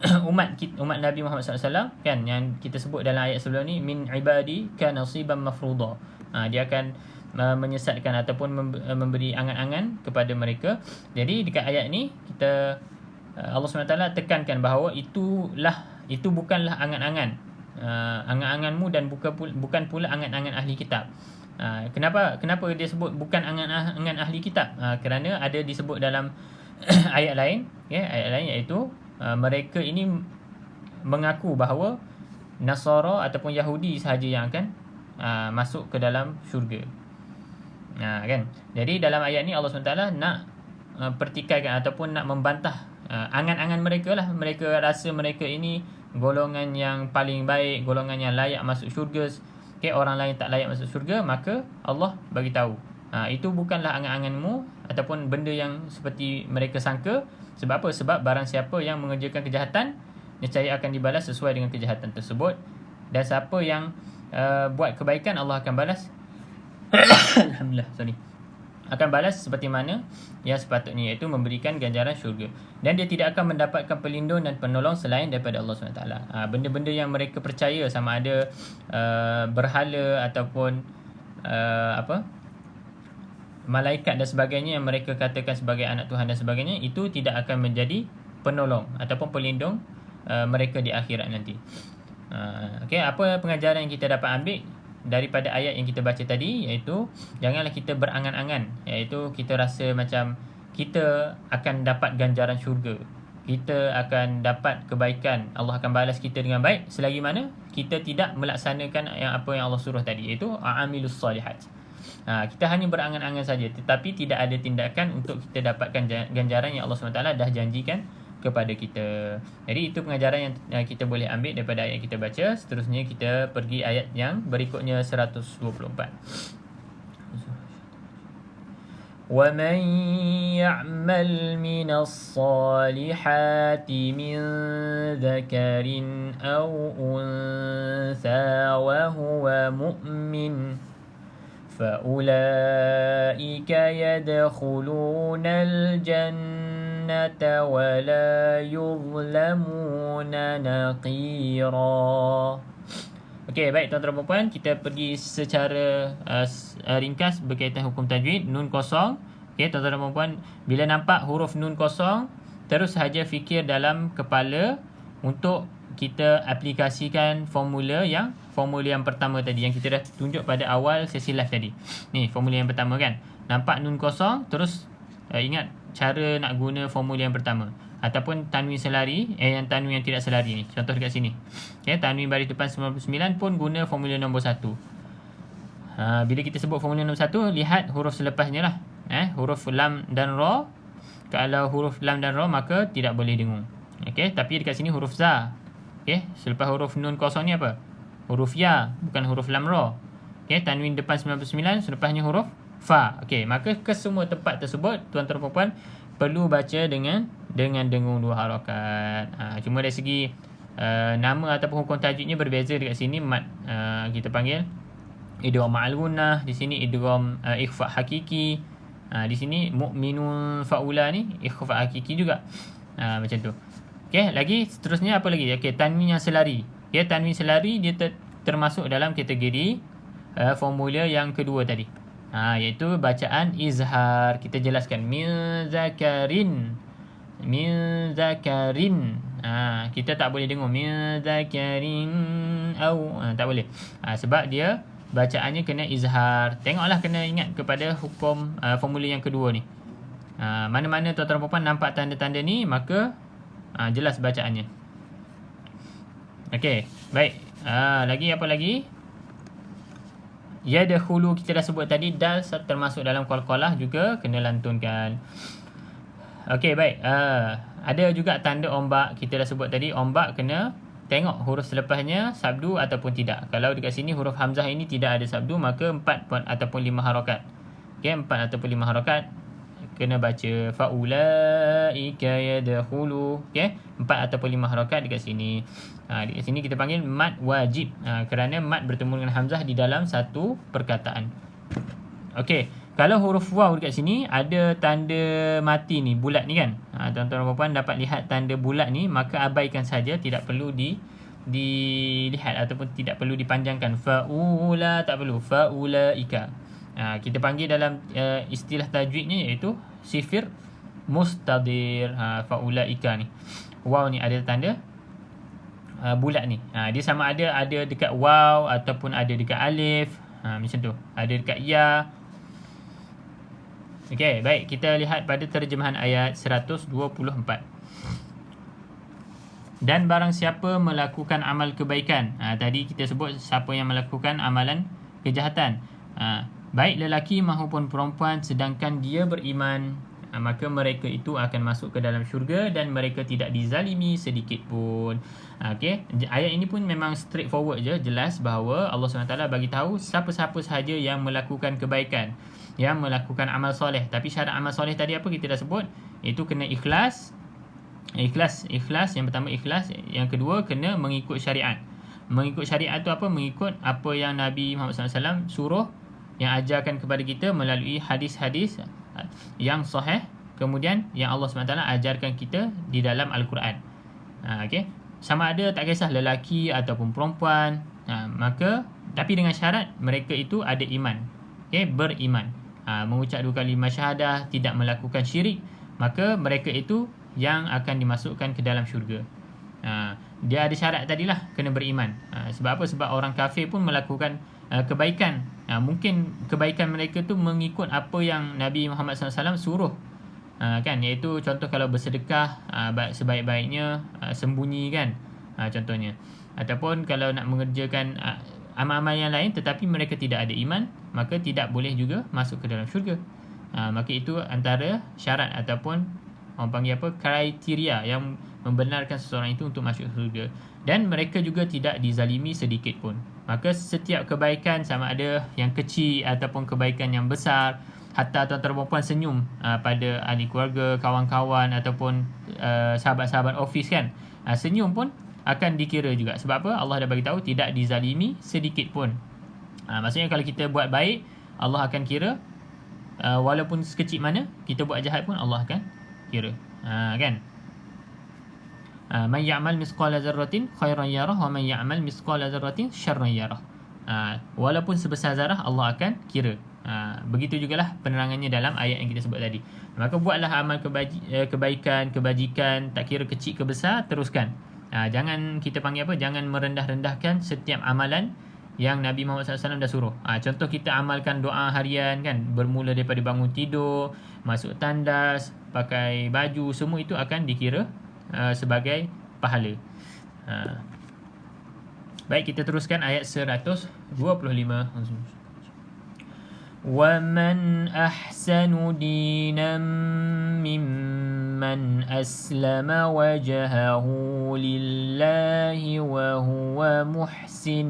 umat Nabi Muhammad SAW kan, yang kita sebut dalam ayat sebelum ni, min ibadi ka nasiban mafruḍa. Dia akan menyesatkan ataupun memberi angan-angan kepada mereka. Jadi dekat ayat ni kita Allah SWT tekankan bahawa itu bukanlah angan-angan angan-anganmu dan bukan pula angan-angan ahli kitab. Kenapa dia sebut bukan angan-angan ahli kitab? Kerana ada disebut dalam ayat lain, ayat lain iaitu mereka ini mengaku bahawa Nasara ataupun Yahudi sahaja yang akan masuk ke dalam syurga. Kan? Jadi dalam ayat ni Allah SWT nak pertikaikan ataupun nak membantah angan-angan mereka lah. Mereka rasa mereka ini golongan yang paling baik, golongan yang layak masuk syurga. Orang lain tak layak masuk syurga, maka Allah bagi tahu itu bukanlah angan-anganmu ataupun benda yang seperti mereka sangka. Sebab apa? Sebab barang siapa yang mengerjakan kejahatan, nescaya akan dibalas sesuai dengan kejahatan tersebut. Dan siapa yang buat kebaikan, Allah akan balas Alhamdulillah, akan balas seperti mana yang sepatutnya, iaitu memberikan ganjaran syurga. Dan dia tidak akan mendapatkan pelindung dan penolong selain daripada Allah SWT. Benda-benda yang mereka percaya, sama ada berhala ataupun malaikat dan sebagainya yang mereka katakan sebagai anak Tuhan dan sebagainya, itu tidak akan menjadi penolong ataupun pelindung mereka di akhirat nanti. Apa pengajaran yang kita dapat ambil daripada ayat yang kita baca tadi, iaitu janganlah kita berangan-angan, iaitu kita rasa macam kita akan dapat ganjaran syurga, kita akan dapat kebaikan, Allah akan balas kita dengan baik selagi mana kita tidak melaksanakan apa yang Allah suruh tadi, iaitu a'amilus salihat. Kita hanya berangan-angan saja, tetapi tidak ada tindakan untuk kita dapatkan ganjaran yang Allah SWT dah janjikan kepada kita. Jadi itu pengajaran yang kita boleh ambil daripada ayat yang kita baca. Seterusnya kita pergi ayat yang berikutnya, 124. وَمَنْ يَعْمَلْ مِنَ الصَّالِحَاتِ مِنْ ذَكَرٍ أَوْ أُنْثَى وَهُوَ مُؤْمِنٌ فَأُولَئِكَ يَدْخُلُونَ الْجَنَّةَ وَلَا يُظْلَمُونَ نَقِيرًا. Okey, baik tuan-tuan dan puan, kita pergi secara ringkas berkaitan hukum tajwid. Nun kosong. Okey, tuan-tuan dan puan, bila nampak huruf nun kosong, terus sahaja fikir dalam kepala untuk kita aplikasikan formula yang pertama tadi, yang kita dah tunjuk pada awal sesi live tadi. Ni formula yang pertama kan. Nampak nun kosong, terus ingat cara nak guna formula yang pertama. Ataupun tanwin selari, yang tanwin yang tidak selari ni. Contoh dekat sini. Tanwin baris depan 99 pun guna formula nombor 1. Bila kita sebut formula nombor 1, lihat huruf selepasnya lah. Huruf lam dan ra. Kalau huruf lam dan ra, maka tidak boleh dengung. Tapi dekat sini huruf za. Selepas huruf nun kosong ni apa? Huruf ya, bukan huruf lam ra. Tanwin depan 99, selepasnya huruf fa. Maka ke semua tempat tersebut, tuan-tuan dan puan, perlu baca dengan dengung 2 harakat. Cuma dari segi nama ataupun hukum tajwidnya berbeza. Dekat sini mat kita panggil idgham ma'al gunnah, di sini idgham ikhfa hakiki, di sini mu'minun faula ni ikhfa hakiki juga. Macam tu. Lagi seterusnya apa lagi? Tanwin yang selari. Tanwin selari dia termasuk dalam kategori formula yang kedua tadi. Iaitu bacaan izhar. Kita jelaskan min zakarin. Kita tak boleh dengar min zakarin au, tak boleh. Sebab dia bacaannya kena izhar. Tengoklah, kena ingat kepada hukum formula yang kedua ni. Mana-mana tuan-tuan dan puan nampak tanda-tanda ni, maka jelas bacaannya. Baik. Lagi apa lagi? Yadkhulu kita dah sebut tadi, dal termasuk dalam qalqalah juga kena lantunkan. Baik. Ada juga tanda ombak, kita dah sebut tadi, ombak kena tengok huruf selepasnya sabdu ataupun tidak. Kalau dekat sini huruf hamzah ini tidak ada sabdu, maka 4 ataupun 5 harakat. 4 ataupun 5 harakat kena baca faulaika yadkhulu. 4 ataupun 5 harakat dekat sini. Dekat sini kita panggil mad wajib, kerana mad bertemu dengan hamzah di dalam satu perkataan. Kalau huruf waw dekat sini ada tanda mati ni, bulat ni kan. Tuan-tuan dan puan dapat lihat tanda bulat ni, maka abaikan saja, tidak perlu dilihat ataupun tidak perlu dipanjangkan. Faula tak perlu, faulaika. Kita panggil dalam istilah tajwidnya iaitu sifir mustadir. Faulaika ni, waw ni ada tanda bulat ni. Dia sama ada dekat waw ataupun ada dekat alif. Macam tu. Ada dekat ya. Okey, baik, kita lihat pada terjemahan ayat 124. Dan barang siapa melakukan amal kebaikan. Tadi kita sebut siapa yang melakukan amalan kejahatan. Baik lelaki maupun perempuan sedangkan dia beriman, maka mereka itu akan masuk ke dalam syurga dan mereka tidak dizalimi sedikit pun. Okey, ayat ini pun memang straightforward je, jelas bahawa Allah SWT bagi tahu siapa-siapa sahaja yang melakukan kebaikan, yang melakukan amal soleh. Tapi syarat amal soleh tadi apa kita dah sebut, itu kena ikhlas. Ikhlas, yang pertama ikhlas, yang kedua kena mengikut syariat. Mengikut syariat tu apa? Mengikut apa yang Nabi Muhammad SAW suruh, yang ajarkan kepada kita melalui hadis-hadis yang sahih, kemudian yang Allah SWT ajarkan kita di dalam Al-Quran. Okey, sama ada tak kisah lelaki ataupun perempuan, maka tapi dengan syarat mereka itu ada iman. Okey, beriman, mengucap 2 kalimah syahadah, tidak melakukan syirik, maka mereka itu yang akan dimasukkan ke dalam syurga. Dia ada syarat tadilah, kena beriman. Sebab apa? Sebab orang kafir pun melakukan kebaikan. Mungkin kebaikan mereka tu mengikut apa yang Nabi Muhammad SAW suruh. Kan, iaitu contoh kalau bersedekah, sebaik-baiknya sembunyi kan, contohnya. Ataupun kalau nak mengerjakan amal-amal yang lain tetapi mereka tidak ada iman, maka tidak boleh juga masuk ke dalam syurga. Maka itu antara syarat ataupun orang panggil apa, kriteria yang membenarkan seseorang itu untuk masuk syurga. Dan mereka juga tidak dizalimi sedikit pun. Maka setiap kebaikan, sama ada yang kecil ataupun kebaikan yang besar, hatta tuan-tuan perempuan senyum pada ahli keluarga, kawan-kawan ataupun sahabat-sahabat office kan, senyum pun akan dikira juga. Sebab apa? Allah dah bagi tahu tidak dizalimi sedikit pun. Maksudnya kalau kita buat baik, Allah akan kira. Walaupun sekecil mana kita buat jahat pun Allah akan kira. Kan? Man ya'mal misqala dzarratin khairan yarah wa man ya'mal misqala dzarratin syarran yarah. Walaupun sebesar zarah Allah akan kira. Begitu jugalah penerangannya dalam ayat yang kita sebut tadi. Maka buatlah amal kebaikan, kebajikan, tak kira kecil ke besar, teruskan. Jangan kita panggil apa? Jangan merendah-rendahkan setiap amalan yang Nabi Muhammad SAW dah suruh. Contoh kita amalkan doa harian kan, bermula daripada bangun tidur, masuk tandas, pakai baju, semua itu akan dikira sebagai pahala. Baik, kita teruskan ayat 125. وَمَنْ أَحْسَنُ دِينًا مِّمَّنْ أَسْلَمَ وَجْهَهُ لِلَّهِ وَهُوَ مُحْسِنٌ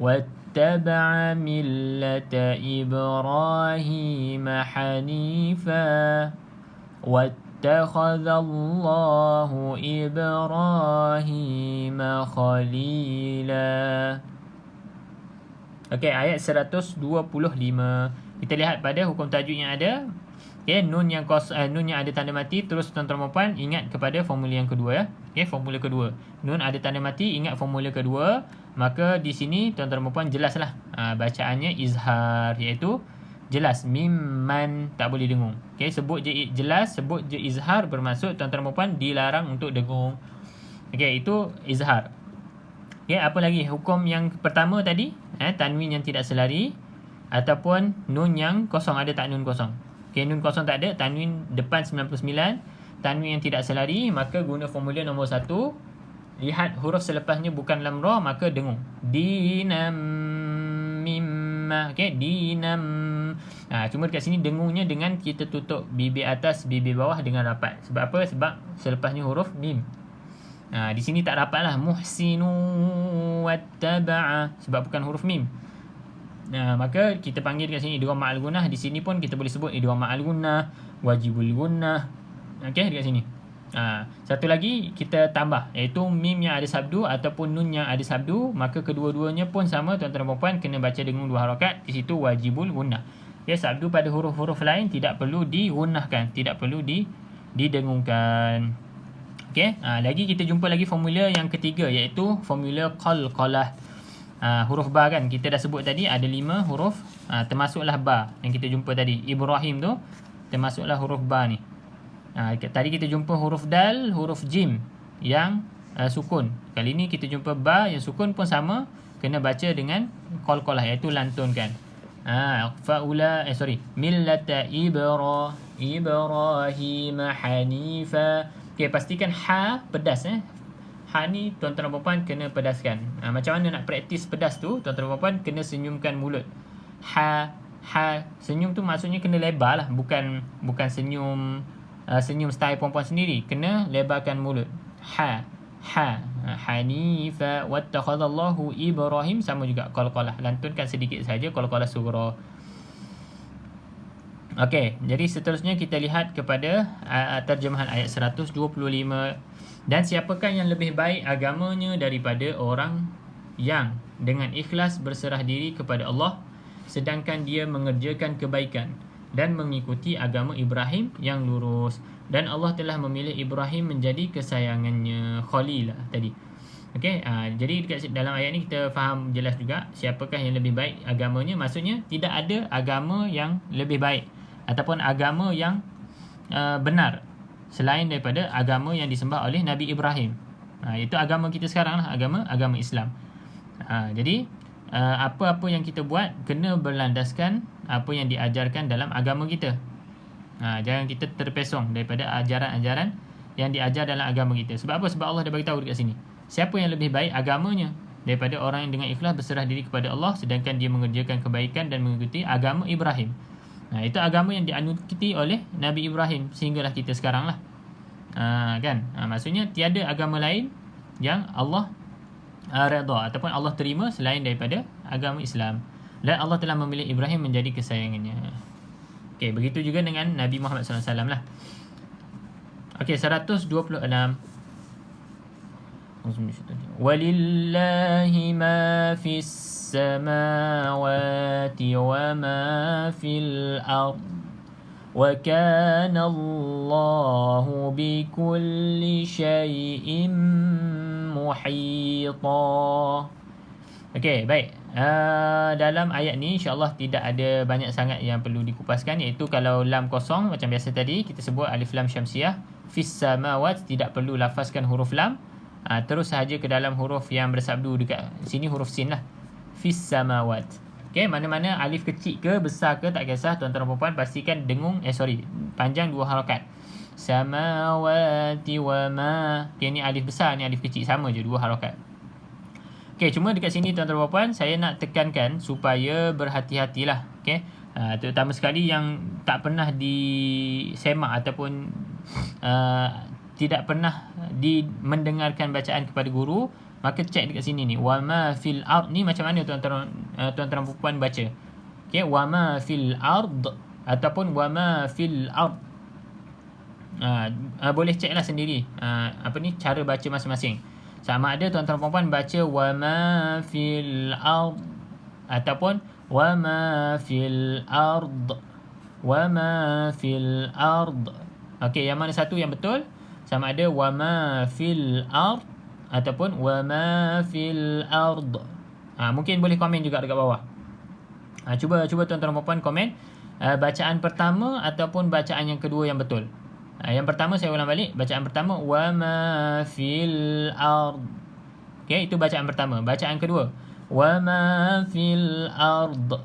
وَاتَّبَعَ مِلَّةَ إِبْرَاهِيمَ حَنِيفًا وَاتَّخَذَ اللَّهُ إِبْرَاهِيمَ خَلِيلًا. Okey, ayat 125. Kita lihat pada hukum tajwid yang ada. Okey, nun yang ada tanda mati, terus tuan-tuan puan ingat kepada formula yang kedua ya. Okey, formula kedua. Nun ada tanda mati, ingat formula kedua. Maka di sini tuan-tuan puan jelaslah bacaannya izhar, iaitu jelas, mimman, tak boleh dengung. Okey, sebut je jelas, sebut je izhar, bermaksud tuan-tuan puan dilarang untuk dengung. Okey, itu izhar. Okey, apa lagi? Hukum yang pertama tadi, tanwin yang tidak selari ataupun nun yang kosong. Ada tak nun kosong? Okey, nun kosong tak ada, tanwin depan 99, tanwin yang tidak selari, maka guna formula nombor 1. Lihat huruf selepasnya bukan lam ra, maka dengung. Dinam mimma. Okey, dinam. Cuma dekat sini dengungnya dengan kita tutup bibir atas, bibir bawah dengan rapat. Sebab apa? Sebab selepasnya huruf mim. Di sini tak rapat lah. Muhsinu wattaba'a, sebab bukan huruf mim. Maka kita panggil kat sini idgham ma'al gunnah. Di sini pun kita boleh sebut idgham ma'al gunnah, wajibul gunnah. Okey, dekat sini. Satu lagi kita tambah, iaitu mim yang ada sabdu ataupun nun yang ada sabdu, maka kedua-duanya pun sama tuan-tuan dan puan, kena baca dengan 2 harakat. Di situ wajibul gunnah. Okay, sabdu pada huruf-huruf lain tidak perlu digunahkan, tidak perlu didengungkan. Okay, lagi kita jumpa lagi formula yang ketiga, iaitu formula qalqalah. Huruf ba kan kita dah sebut tadi ada 5 huruf, termasuklah ba yang kita jumpa tadi. Ibrahim tu termasuklah huruf ba ni. Tadi kita jumpa huruf dal, huruf jim yang sukun. Kali ni kita jumpa ba yang sukun pun sama, kena baca dengan qalqalah, iaitu lantunkan. Millata Ibrahim hanifa. Okay, pastikan ha pedas. Ha ni tuan-tuan dan puan kena pedaskan. Macam mana nak praktis pedas tu? Tuan-tuan dan puan kena senyumkan mulut. Ha. Senyum tu maksudnya kena lebar lah. Bukan senyum style perempuan sendiri. Kena lebarkan mulut. Ha. Hanifa wattakhadallahu Ibrahim, sama juga qalqalah. Lantunkan sedikit saja qalqalah sughra. Okey, jadi seterusnya kita lihat kepada terjemahan ayat 125. Dan siapakah yang lebih baik agamanya daripada orang yang dengan ikhlas berserah diri kepada Allah, sedangkan dia mengerjakan kebaikan dan mengikuti agama Ibrahim yang lurus. Dan Allah telah memilih Ibrahim menjadi kesayangannya, Khalilah tadi. Okey, jadi dalam ayat ni kita faham jelas juga siapakah yang lebih baik agamanya. Maksudnya tidak ada agama yang lebih baik ataupun agama yang benar selain daripada agama yang disembah oleh Nabi Ibrahim. Itu agama kita sekarang lah, agama Islam. Jadi apa-apa yang kita buat kena berlandaskan apa yang diajarkan dalam agama kita. Jangan kita terpesong daripada ajaran-ajaran yang diajar dalam agama kita. Sebab apa? Sebab Allah dah beritahu dekat sini, siapa yang lebih baik agamanya daripada orang yang dengan ikhlas berserah diri kepada Allah, sedangkan dia mengerjakan kebaikan dan mengikuti agama Ibrahim. Itu agama yang dianuti oleh Nabi Ibrahim sehinggalah kita sekarang lah. Maksudnya tiada agama lain yang Allah redha ataupun Allah terima selain daripada agama Islam. Dan Allah telah memilih Ibrahim menjadi kesayangannya. Okey, begitu juga dengan Nabi Muhammad SAW lah. Okey, 126. Walillahi ma fis samawati wa ma fil ard wa kana Allahu bikulli syai'in muhita. Okey, baik. Dalam ayat ni insya-Allah tidak ada banyak sangat yang perlu dikupaskan, iaitu kalau lam kosong macam biasa tadi kita sebut alif lam syamsiah, fis samawat tidak perlu lafazkan huruf lam, terus sahaja ke dalam huruf yang bersabdu dekat sini, huruf sin lah, fis samawat. Okey, mana-mana alif kecil ke besar ke tak kisah, tuan-tuan dan puan pastikan panjang 2 harakat. Samawati wa ma. Okey, ni alif besar, ni alif kecil, sama je 2 harakat. Okey, cuma dekat sini tuan-tuan dan puan saya nak tekankan supaya berhati-hatilah. Okey, terutama sekali yang tak pernah disemak ataupun tidak pernah mendengarkan bacaan kepada guru, maka cek dekat sini ni, wa ma fil ard ni macam mana tuan-tuan dan puan baca. Okey, wa ma fil ard ataupun wa ma fil ard. Boleh ceklah sendiri cara baca masing-masing. Sama ada tuan-tuan dan puan baca wa ma fil ard ataupun wa ma fil ard, wa ma fil ard. Okey, yang mana satu yang betul? Sama ada wa ma fil ard ataupun wa ma fil ard. Mungkin boleh komen juga dekat bawah. Cuba tuan-tuan dan puan komen bacaan pertama ataupun bacaan yang kedua yang betul. Yang pertama saya ulang balik, bacaan pertama wa ma fil ard. Okey, itu bacaan pertama. Bacaan kedua wa ma fil ard,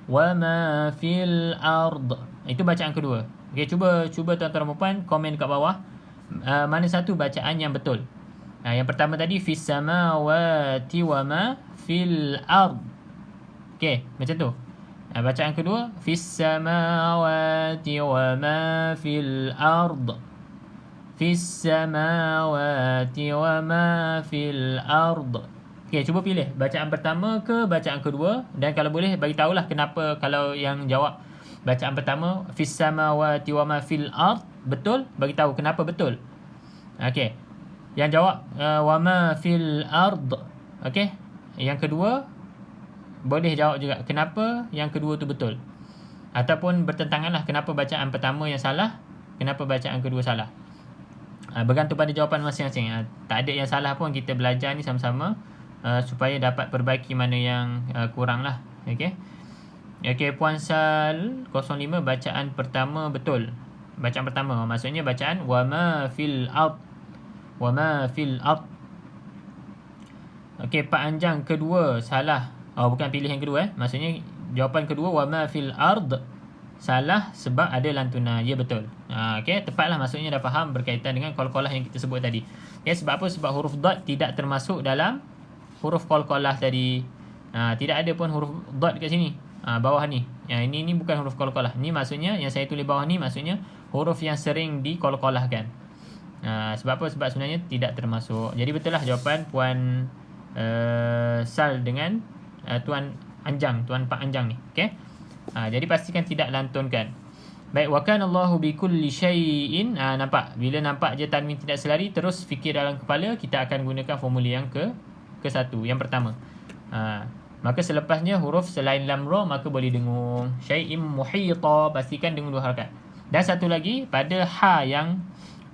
wa ma fil ard. Itu bacaan kedua. Okey, cuba tuan-tuan dan puan komen kat bawah mana satu bacaan yang betul. Yang pertama tadi fis samawati wa ma fil ard. Okey, macam tu. Bacaan kedua fis samawati wa ma fil ard, fis samawati wa ma fil ard. Okey, cuba pilih bacaan pertama ke bacaan kedua, dan kalau boleh bagi tahulah kenapa kalau yang jawab bacaan pertama fis samawati wa ma fil ard betul, bagi tahu kenapa betul. Okey, yang jawab wa ma fil ard, okey, yang kedua boleh jawab juga kenapa yang kedua tu betul. Ataupun bertentangan lah, kenapa bacaan pertama yang salah, kenapa bacaan kedua salah. Bergantung pada jawapan masing-masing. Tak ada yang salah pun, kita belajar ni sama-sama supaya dapat perbaiki mana yang kurang lah. Okey. Okey, Puan Sal 05, bacaan pertama betul. Bacaan pertama maksudnya bacaan wama fil ard. Wama fil ard. Okey, Pak Anjang kedua salah. Bukan pilih yang kedua Maksudnya jawapan kedua wama fil ard salah sebab ada lantunan. Ya, betul. Okey, tepatlah, maksudnya dah faham berkaitan dengan qalqalah yang kita sebut tadi. Sebab apa? Sebab huruf dad tidak termasuk dalam huruf qalqalah tadi. Tidak ada pun huruf dad kat sini. Bawah ni. Ini bukan huruf qalqalah. Ni maksudnya yang saya tulis bawah ni maksudnya huruf yang sering diqalqalahkan. Sebab apa? Sebab sebenarnya tidak termasuk. Jadi betul lah jawapan Puan Sal dengan Tuan Anjang, Tuan Pak Anjang ni. Okey. Jadi pastikan tidak lantunkan. Baik, wa kana Allahu bi kulli syai'in. Nampak? Bila nampak je tanwin tidak selari, terus fikir dalam kepala, kita akan gunakan formula yang ke-1, yang pertama. Maka selepasnya huruf selain lam ra, maka boleh dengung. Syai'in muhita, pastikan dengung 2 harakat. Dan satu lagi, pada ha yang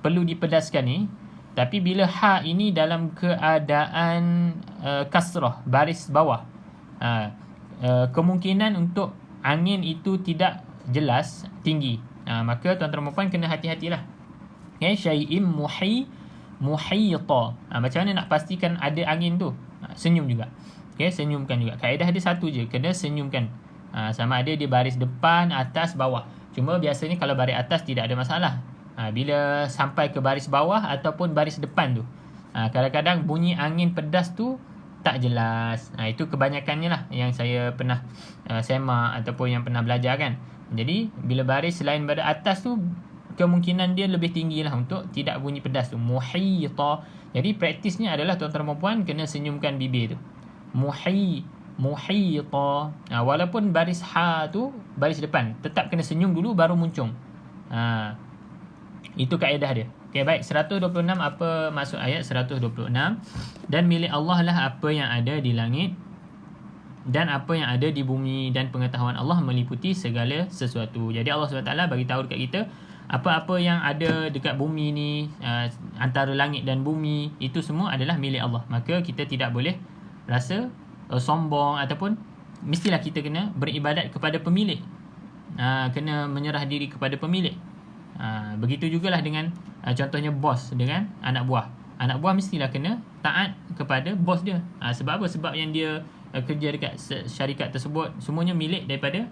perlu dipedaskan ni, tapi bila ha ini dalam keadaan kasrah, baris bawah, kemungkinan untuk angin itu tidak jelas, tinggi. Maka tuan-tuan dan puan kena hati-hatilah. Okay, syai'im muhita. Macam mana nak pastikan ada angin tu? Senyum juga. Okay, senyumkan juga. Kaedah dia satu je, kena senyumkan. Sama ada dia baris depan, atas, bawah. Cuma biasanya kalau baris atas tidak ada masalah. Bila sampai ke baris bawah ataupun baris depan tu, kadang-kadang bunyi angin pedas tu tak jelas. Itu kebanyakannya lah yang saya pernah semak ataupun yang pernah belajar kan. Jadi bila baris selain pada atas tu, kemungkinan dia lebih tinggi lah untuk tidak bunyi pedas tu. Muhita. Jadi praktisnya adalah tuan-tuan dan puan kena senyumkan bibir tu. Muhita. Walaupun baris ha tu baris depan, tetap kena senyum dulu baru muncung. Itu kaedah dia. Okay, baik. 126, apa maksud ayat 126? Dan milik Allah lah apa yang ada di langit dan apa yang ada di bumi, dan pengetahuan Allah meliputi segala sesuatu. Jadi Allah SWT bagi tahu dekat kita, apa-apa yang ada dekat bumi ni, antara langit dan bumi, itu semua adalah milik Allah. Maka kita tidak boleh rasa sombong, ataupun mestilah kita kena beribadat kepada pemilik. Kena menyerah diri kepada pemilik. Begitu jugalah dengan contohnya bos dengan anak buah. Anak buah mestilah kena taat kepada bos dia. Sebab apa? Sebab yang dia kerja dekat syarikat tersebut semuanya milik daripada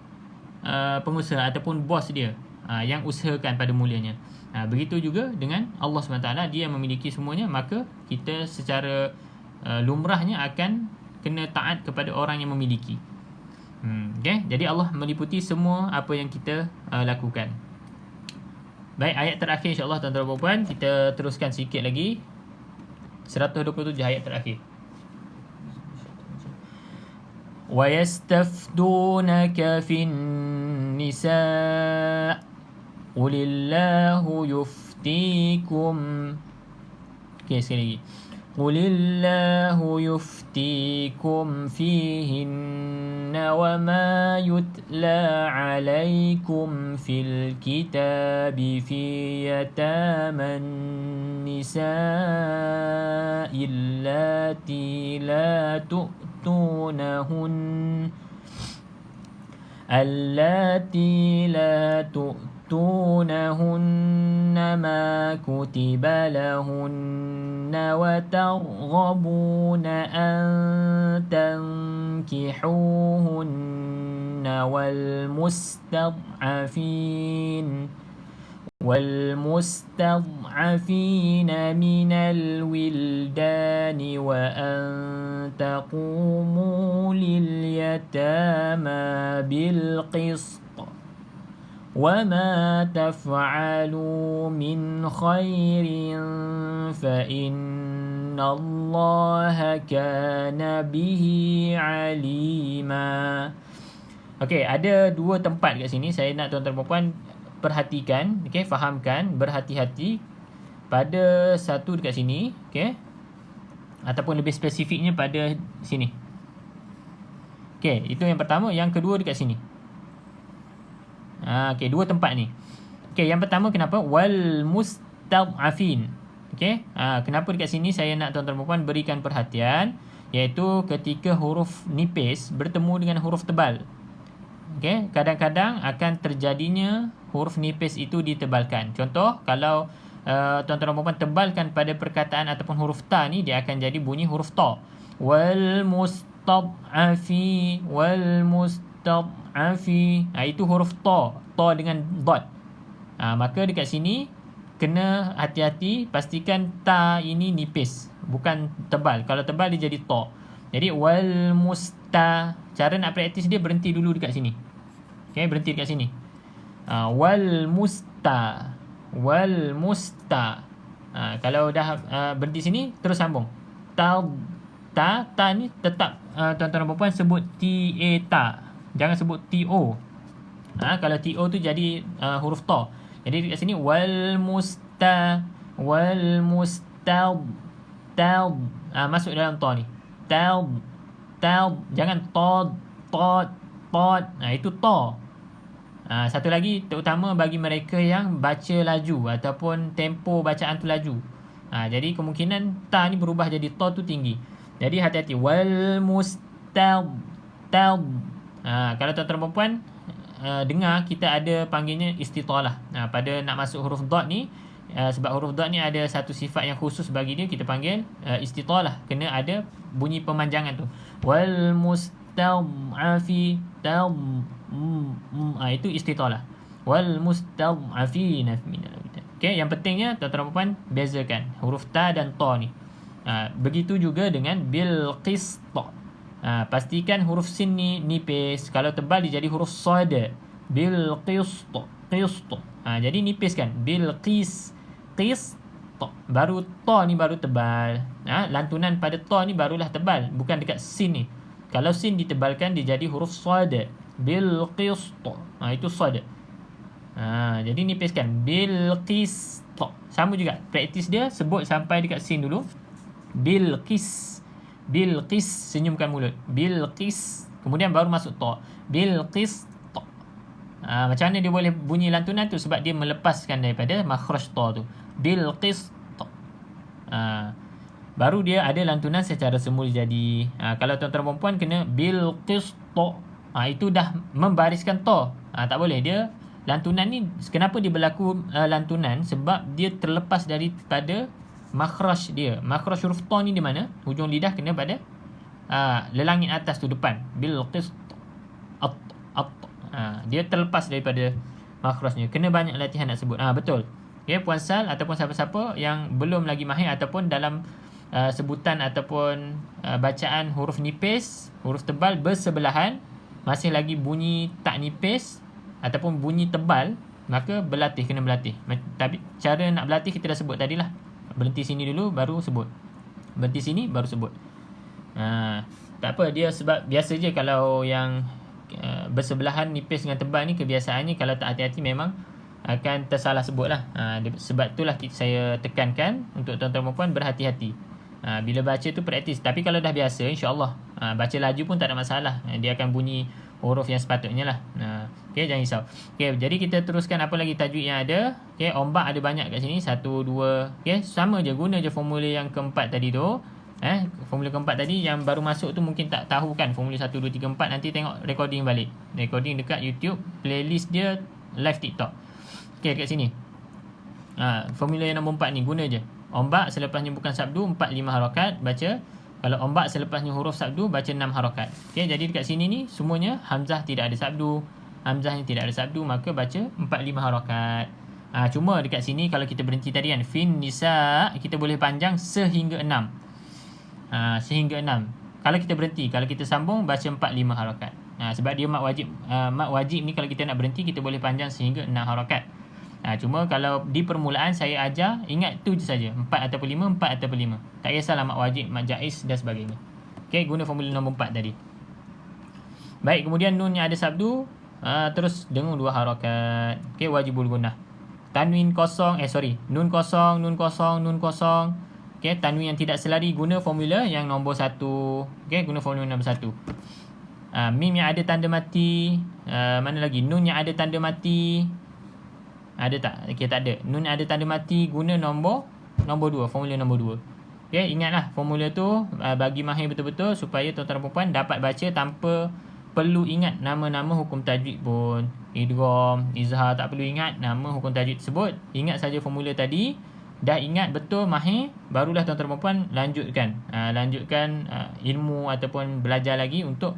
pengusaha ataupun bos dia, yang usahakan pada mulanya. Begitu juga dengan Allah SWT, dia memiliki semuanya, maka kita secara lumrahnya akan kena taat kepada orang yang memiliki. Okay? Jadi Allah meliputi semua apa yang kita lakukan. Baik, ayat terakhir insya-Allah tuan-tuan dan puan, kita teruskan sikit lagi. 127 ayat terakhir. Wa yastaftunaka fin nisa qulillahu yuftikum. Okey, sekali lagi. Qulillahu yuftikum fihinna wa ma yutla alaikum fil kitabi fi yataman nisa illati la tu'tunahun allati la تؤتونهن ما كتب لهن وترغبون أن تنكحوهن والمستضعفين من الولدان وأن تقوموا لليتامى بالقسط وما تفعلوا من خير فإن الله كان به عليما. Okey, ada dua tempat kat sini saya nak tuan-tuan dan puan perhatikan, okey, fahamkan, berhati-hati. Pada satu dekat sini, okey, ataupun lebih spesifiknya pada sini. Okey, itu yang pertama. Yang kedua dekat sini. Okey, dua tempat ni. Okey, yang pertama kenapa? Wal mustad'afin. Okey, kenapa dekat sini saya nak tuan-tuan dan puan berikan perhatian, iaitu ketika huruf nipis bertemu dengan huruf tebal. Okey, kadang-kadang akan terjadinya huruf nipis itu ditebalkan. Contoh, kalau tuan-tuan dan puan tebalkan pada perkataan ataupun huruf ta ni, dia akan jadi bunyi huruf ta. Wal mustad'afi, wal mustad'afi. Itu huruf ta, ta dengan dot. Maka dekat sini kena hati-hati, pastikan ta ini nipis, bukan tebal. Kalau tebal dia jadi ta. Jadi wal musta, cara nak praktis dia berhenti dulu dekat sini. Okey, berhenti dekat sini. Wal musta, wal musta. Kalau dah berhenti sini, terus sambung. Ta ni tetap tuan-tuan dan puan sebut ta, ta. Jangan sebut to. Kalau to tu jadi huruf ta. Jadi dekat sini wal musta, wal mustab, tab. Masuk dalam ta ni. Tab, jangan tod. Itu ta. Satu lagi, terutama bagi mereka yang baca laju ataupun tempo bacaan tu laju. Jadi kemungkinan ta ni berubah jadi ta tu tinggi. Jadi hati-hati. Wal mustab, tab. Kalau tuan-tuan dan puan dengar, kita ada panggilnya istitalah. Pada nak masuk huruf dot ni, sebab huruf dot ni ada satu sifat yang khusus bagi dia, kita panggil istitalah. Kena ada bunyi pemanjangan tu. Wal mustad'afi, tab. Itu istitalah. Wal mustad'afina minal rijal. Okey, yang pentingnya tuan-tuan dan puan bezakan huruf ta dan ta ni. Begitu juga dengan bil qist. Pastikan huruf sin ni nipis. Kalau tebal dia jadi huruf sad. Bil qist. Jadi nipiskan. Bil qist. Baru ta ni baru tebal. Lantunan pada ta ni barulah tebal, bukan dekat sin ni. Kalau sin ditebalkan dia jadi huruf sad. Bil qist. Itu sad. Jadi nipiskan. Bil qist. Sama juga. Praktis dia sebut sampai dekat sin dulu. Bil qist. Bil qist, senyumkan mulut. Bil qist. Kemudian baru masuk ta. Bil qist. Macam mana dia boleh bunyi lantunan tu? Sebab dia melepaskan daripada makhraj ta tu. Bil qist. Baru dia ada lantunan secara semula jadi. Kalau tuan-tuan dan puan kena bil qist. Itu dah membariskan ta. Tak boleh. Dia lantunan ni, kenapa dia berlaku lantunan? Sebab dia terlepas daripada makhraj dia. Makhraj huruf ta ni di mana? Hujung lidah kena pada lelangit atas tu, depan. Bil qist. Dia terlepas daripada makhrajnya. Kena banyak latihan nak sebut. Betul. Okay, Puan Sal ataupun siapa-siapa yang belum lagi mahir ataupun dalam sebutan ataupun bacaan huruf nipis, huruf tebal bersebelahan, masih lagi bunyi tak nipis ataupun bunyi tebal, maka berlatih, kena berlatih. Tapi cara nak berlatih kita dah sebut tadilah. Berhenti sini dulu baru sebut. Berhenti sini baru sebut. Tak apa, dia sebab biasa je kalau yang bersebelahan nipis dengan tebal ni, kebiasaannya kalau tak hati-hati memang akan tersalah sebut lah. Sebab itulah saya tekankan untuk tuan-tuan dan puan berhati-hati. Bila baca tu praktis. Tapi kalau dah biasa, insyaAllah baca laju pun tak ada masalah. Dia akan bunyi huruf yang sepatutnya lah. Okay, jangan risau. Okay, jadi kita teruskan apa lagi tajwid yang ada. Okay, ombak ada banyak kat sini. 1, 2. Okay, sama je, guna je formula yang keempat tadi tu. Formula keempat tadi yang baru masuk tu mungkin tak tahu kan. Formula 1, 2, 3, 4. Nanti tengok recording balik. Recording dekat YouTube. Playlist dia live TikTok. Okay, kat sini. Formula yang nombor 4 ni guna je. Ombak selepasnya bukan sabdu 4-5 harakat baca. Kalau ombak selepasnya huruf sabdu baca 6 harakat. Okey, jadi dekat sini ni semuanya hamzah tidak ada sabdu. Hamzahnya tidak ada sabdu, maka baca 4-5 harakat. Cuma dekat sini kalau kita berhenti tadi kan, fin nisa, kita boleh panjang sehingga 6. Sehingga 6. Kalau kita berhenti, kalau kita sambung baca 4-5 harakat. Sebab dia mat wajib ni, kalau kita nak berhenti kita boleh panjang sehingga 6 harakat. Cuma kalau di permulaan saya ajar, ingat tu je saja, 4 ataupun 5, 4 ataupun 5. Tak kisahlah mat wajib, mat jaiz dan sebagainya. Okey, guna formula nombor 4 tadi. Baik, kemudian nun yang ada sabdu, terus dengung 2 harakat. Okey, wajibul gunnah. Tanwin kosong, nun kosong, nun kosong, nun kosong. Okey, tanwin yang tidak selari guna formula yang nombor 1. Okey, guna formula nombor 1. Mim yang ada tanda mati, Mana lagi? Nun yang ada tanda mati. Ada tak? Okay, tak ada. Nun yang ada tanda mati guna nombor 2. Formula nombor 2. Okay, ingatlah formula tu bagi mahir betul-betul supaya tuan-tuan dan puan dapat baca tanpa perlu ingat nama-nama hukum tajwid pun. Idgham, izhar, tak perlu ingat nama hukum tajwid tersebut. Ingat saja formula tadi. Dah ingat betul mahir, barulah tuan-tuan dan puan lanjutkan. Lanjutkan ilmu ataupun belajar lagi untuk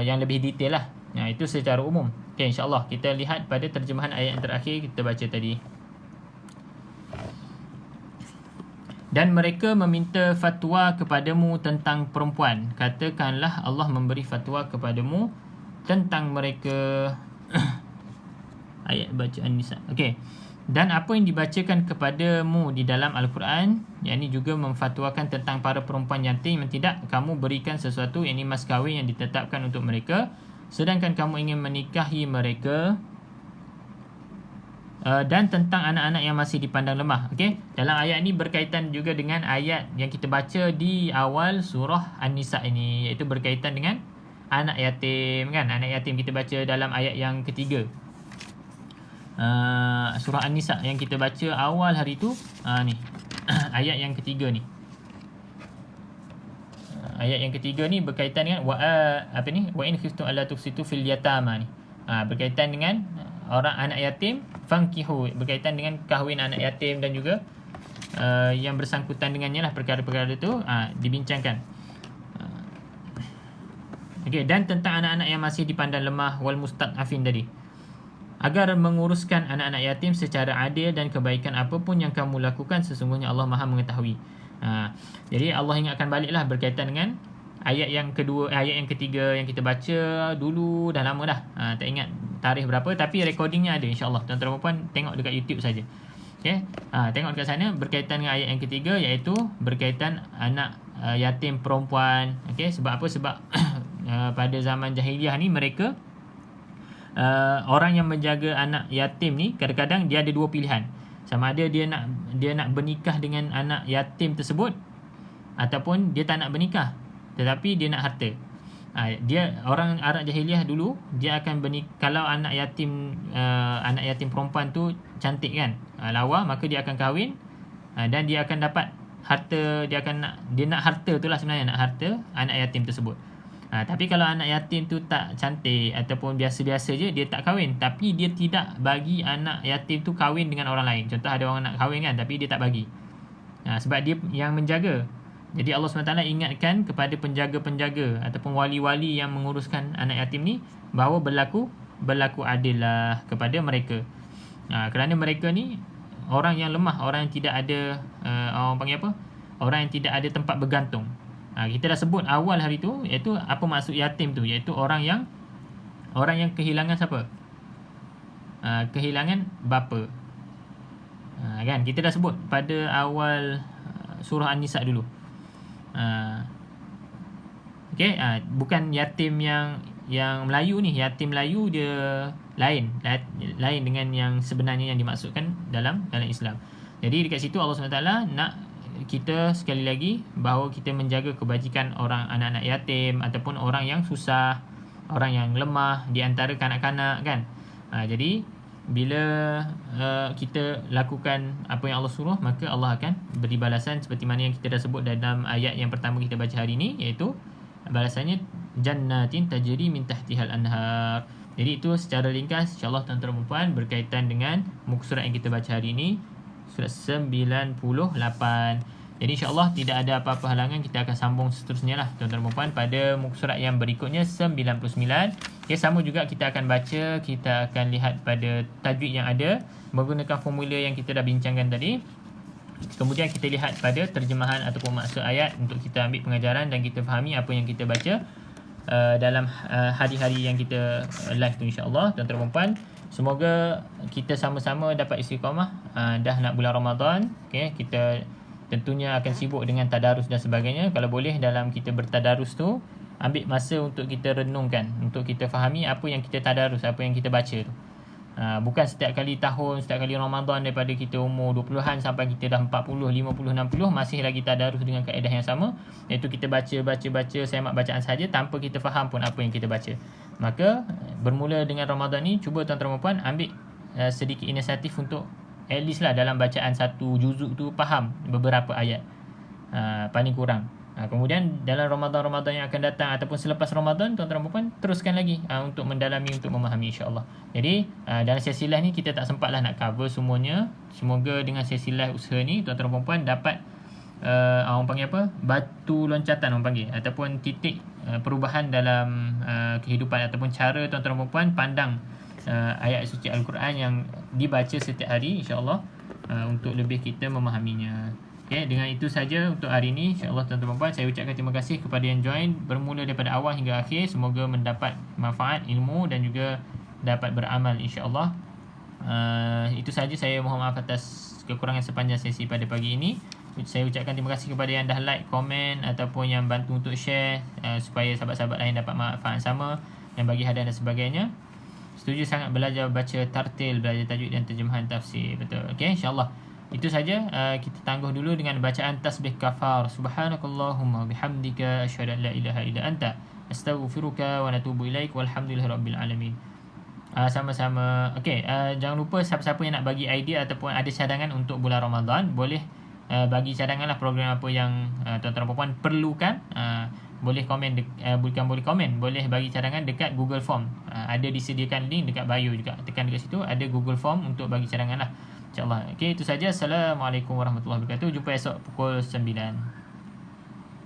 yang lebih detail lah. Itu secara umum. Okay, insyaAllah kita lihat pada terjemahan ayat yang terakhir kita baca tadi. Dan mereka meminta fatwa kepadamu tentang perempuan. Katakanlah Allah memberi fatwa kepadamu tentang mereka. Ayat bacaan Nisa. Okey. Dan apa yang dibacakan kepadamu di dalam Al-Quran, yakni juga memfatwakan tentang para perempuan yatim yang tidak kamu berikan sesuatu, yakni mas kahwin yang ditetapkan untuk mereka, sedangkan kamu ingin menikahi mereka, dan tentang anak-anak yang masih dipandang lemah. Okey, dalam ayat ini berkaitan juga dengan ayat yang kita baca di awal surah An-Nisa ini, iaitu berkaitan dengan anak yatim kan. Anak yatim kita baca dalam ayat yang ketiga. Surah An-Nisa yang kita baca awal hari tu, ni ayat yang ketiga ni. Ayat yang ketiga ni berkaitan dengan wa in khiftum alla tufsitu fil yatama ni. Berkaitan dengan orang anak yatim, fankihu, berkaitan dengan kahwin anak yatim dan juga yang bersangkutan dengannya lah, perkara-perkara itu dibincangkan. Okey, dan tentang anak-anak yang masih dipandang lemah wal mustad'afin tadi, agar menguruskan anak-anak yatim secara adil dan kebaikan apapun yang kamu lakukan, sesungguhnya Allah Maha mengetahui. Jadi Allah ingatkan baliklah berkaitan dengan ayat yang kedua, ayat yang ketiga yang kita baca dulu, dah lama dah. Tak ingat tarikh berapa, tapi recordingnya ada, insya-Allah. Tuan-tuan dan puan tengok dekat YouTube saja. Okey. Tengok dekat sana berkaitan dengan ayat yang ketiga, iaitu berkaitan anak yatim perempuan. Okey, sebab apa? Sebab pada zaman jahiliah ni mereka orang yang menjaga anak yatim ni kadang-kadang dia ada dua pilihan. Sama ada dia nak bernikah dengan anak yatim tersebut, ataupun dia tak nak bernikah tetapi dia nak harta. Dia orang Arab jahiliah dulu, dia akan kalau anak yatim perempuan tu cantik kan, lawa, maka dia akan kahwin, dan dia akan dapat harta. Dia nak harta tu lah sebenarnya, nak harta anak yatim tersebut. Tapi kalau anak yatim tu tak cantik ataupun biasa-biasa je, dia tak kahwin, tapi dia tidak bagi anak yatim tu kahwin dengan orang lain. Contoh ada orang nak kahwin kan, tapi dia tak bagi, sebab dia yang menjaga. Jadi Allah SWT ingatkan kepada penjaga-penjaga ataupun wali-wali yang menguruskan anak yatim ni, bahawa berlaku adil lah kepada mereka. Kerana mereka ni orang yang lemah, orang yang tidak ada orang panggil apa? Orang yang tidak ada tempat bergantung. Kita dah sebut awal hari tu, iaitu apa maksud yatim tu, iaitu orang yang kehilangan siapa? Kehilangan bapa. Kan kita dah sebut pada awal surah An-Nisa dulu. Okey, bukan yatim yang Melayu ni. Yatim Melayu dia lain dengan yang sebenarnya yang dimaksudkan dalam Islam. Jadi dekat situ Allah SWT nak kita sekali lagi bahawa kita menjaga kebajikan orang anak-anak yatim ataupun orang yang susah, orang yang lemah di antara kanak-kanak kan. Jadi bila kita lakukan apa yang Allah suruh, maka Allah akan beri balasan seperti mana yang kita dah sebut dalam ayat yang pertama kita baca hari ini, iaitu balasannya jannatin tajri min tahtihal anhar. Jadi itu secara ringkas insya-Allah tuan-tuan dan puan berkaitan dengan muka surat yang kita baca hari ini, surat 98. Jadi insya-Allah tidak ada apa-apa halangan, kita akan sambung seterusnya lah tuan-tuan dan puan pada muka surat yang berikutnya 99. Okay, sama juga kita akan baca, kita akan lihat pada tajwid yang ada menggunakan formula yang kita dah bincangkan tadi. Kemudian kita lihat pada terjemahan ataupun maksud ayat untuk kita ambil pengajaran dan kita fahami apa yang kita baca dalam hari-hari yang kita live tu insya-Allah tuan-tuan dan puan. Semoga kita sama-sama dapat istiqamah. Dah nak bulan Ramadan, okay, kita tentunya akan sibuk dengan tadarus dan sebagainya. Kalau boleh dalam kita bertadarus tu, ambil masa untuk kita renungkan, untuk kita fahami apa yang kita tadarus, apa yang kita baca tu. Bukan setiap kali tahun, setiap kali Ramadan daripada kita umur 20-an sampai kita dah 40, 50, 60 masih lagi tadarus dengan kaedah yang sama, iaitu kita baca semak bacaan saja tanpa kita faham pun apa yang kita baca. Maka bermula dengan Ramadan ni, cuba tuan-tuan dan puan ambil sedikit inisiatif untuk at least lah dalam bacaan satu juzuk tu faham beberapa ayat, paling kurang. Kemudian dalam Ramadan yang akan datang ataupun selepas Ramadan, tuan-tuan dan puan teruskan lagi untuk mendalami, untuk memahami, insya-Allah. Jadi dalam sesi live ni kita tak sempatlah nak cover semuanya. Semoga dengan sesi live usaha ni tuan-tuan dan puan dapat orang panggil apa? Batu loncatan orang panggil, ataupun titik perubahan dalam kehidupan ataupun cara tuan-tuan dan puan pandang ayat suci Al-Quran yang dibaca setiap hari, insya-Allah, untuk lebih kita memahaminya. Okay, dengan itu saja untuk hari ini, insya-Allah tuan-tuan dan puan, saya ucapkan terima kasih kepada yang join bermula daripada awal hingga akhir. Semoga mendapat manfaat ilmu dan juga dapat beramal, insya-Allah. Itu saja, saya mohon maaf atas kekurangan sepanjang sesi pada pagi ini. Saya ucapkan terima kasih kepada yang dah like, komen ataupun yang bantu untuk share supaya sahabat-sahabat lain dapat manfaat sama, yang bagi hadiah dan sebagainya. Setuju sangat belajar baca tartil, belajar tajwid dan terjemahan tafsir. Betul. Okey, insya-Allah. Itu saja, kita tangguh dulu dengan bacaan tasbih kafar. Subhanakallahumma bihamdika asyhadu an la ilaha illa anta astaghfiruka wa natubu ilaik walhamdulillahirabbil alamin. Sama-sama. Okey, jangan lupa siapa-siapa yang nak bagi idea ataupun ada cadangan untuk bulan Ramadan, boleh bagi cadanganlah program apa yang tuan-tuan dan puan perlukan. Boleh komen, bukan boleh komen, boleh bagi cadangan dekat Google Form. Ada disediakan link dekat bio juga. Tekan dekat situ, ada Google Form untuk bagi cadangan lah, insya-Allah. Okey, itu saja. Assalamualaikum warahmatullahi wabarakatuh. Jumpa esok pukul 9.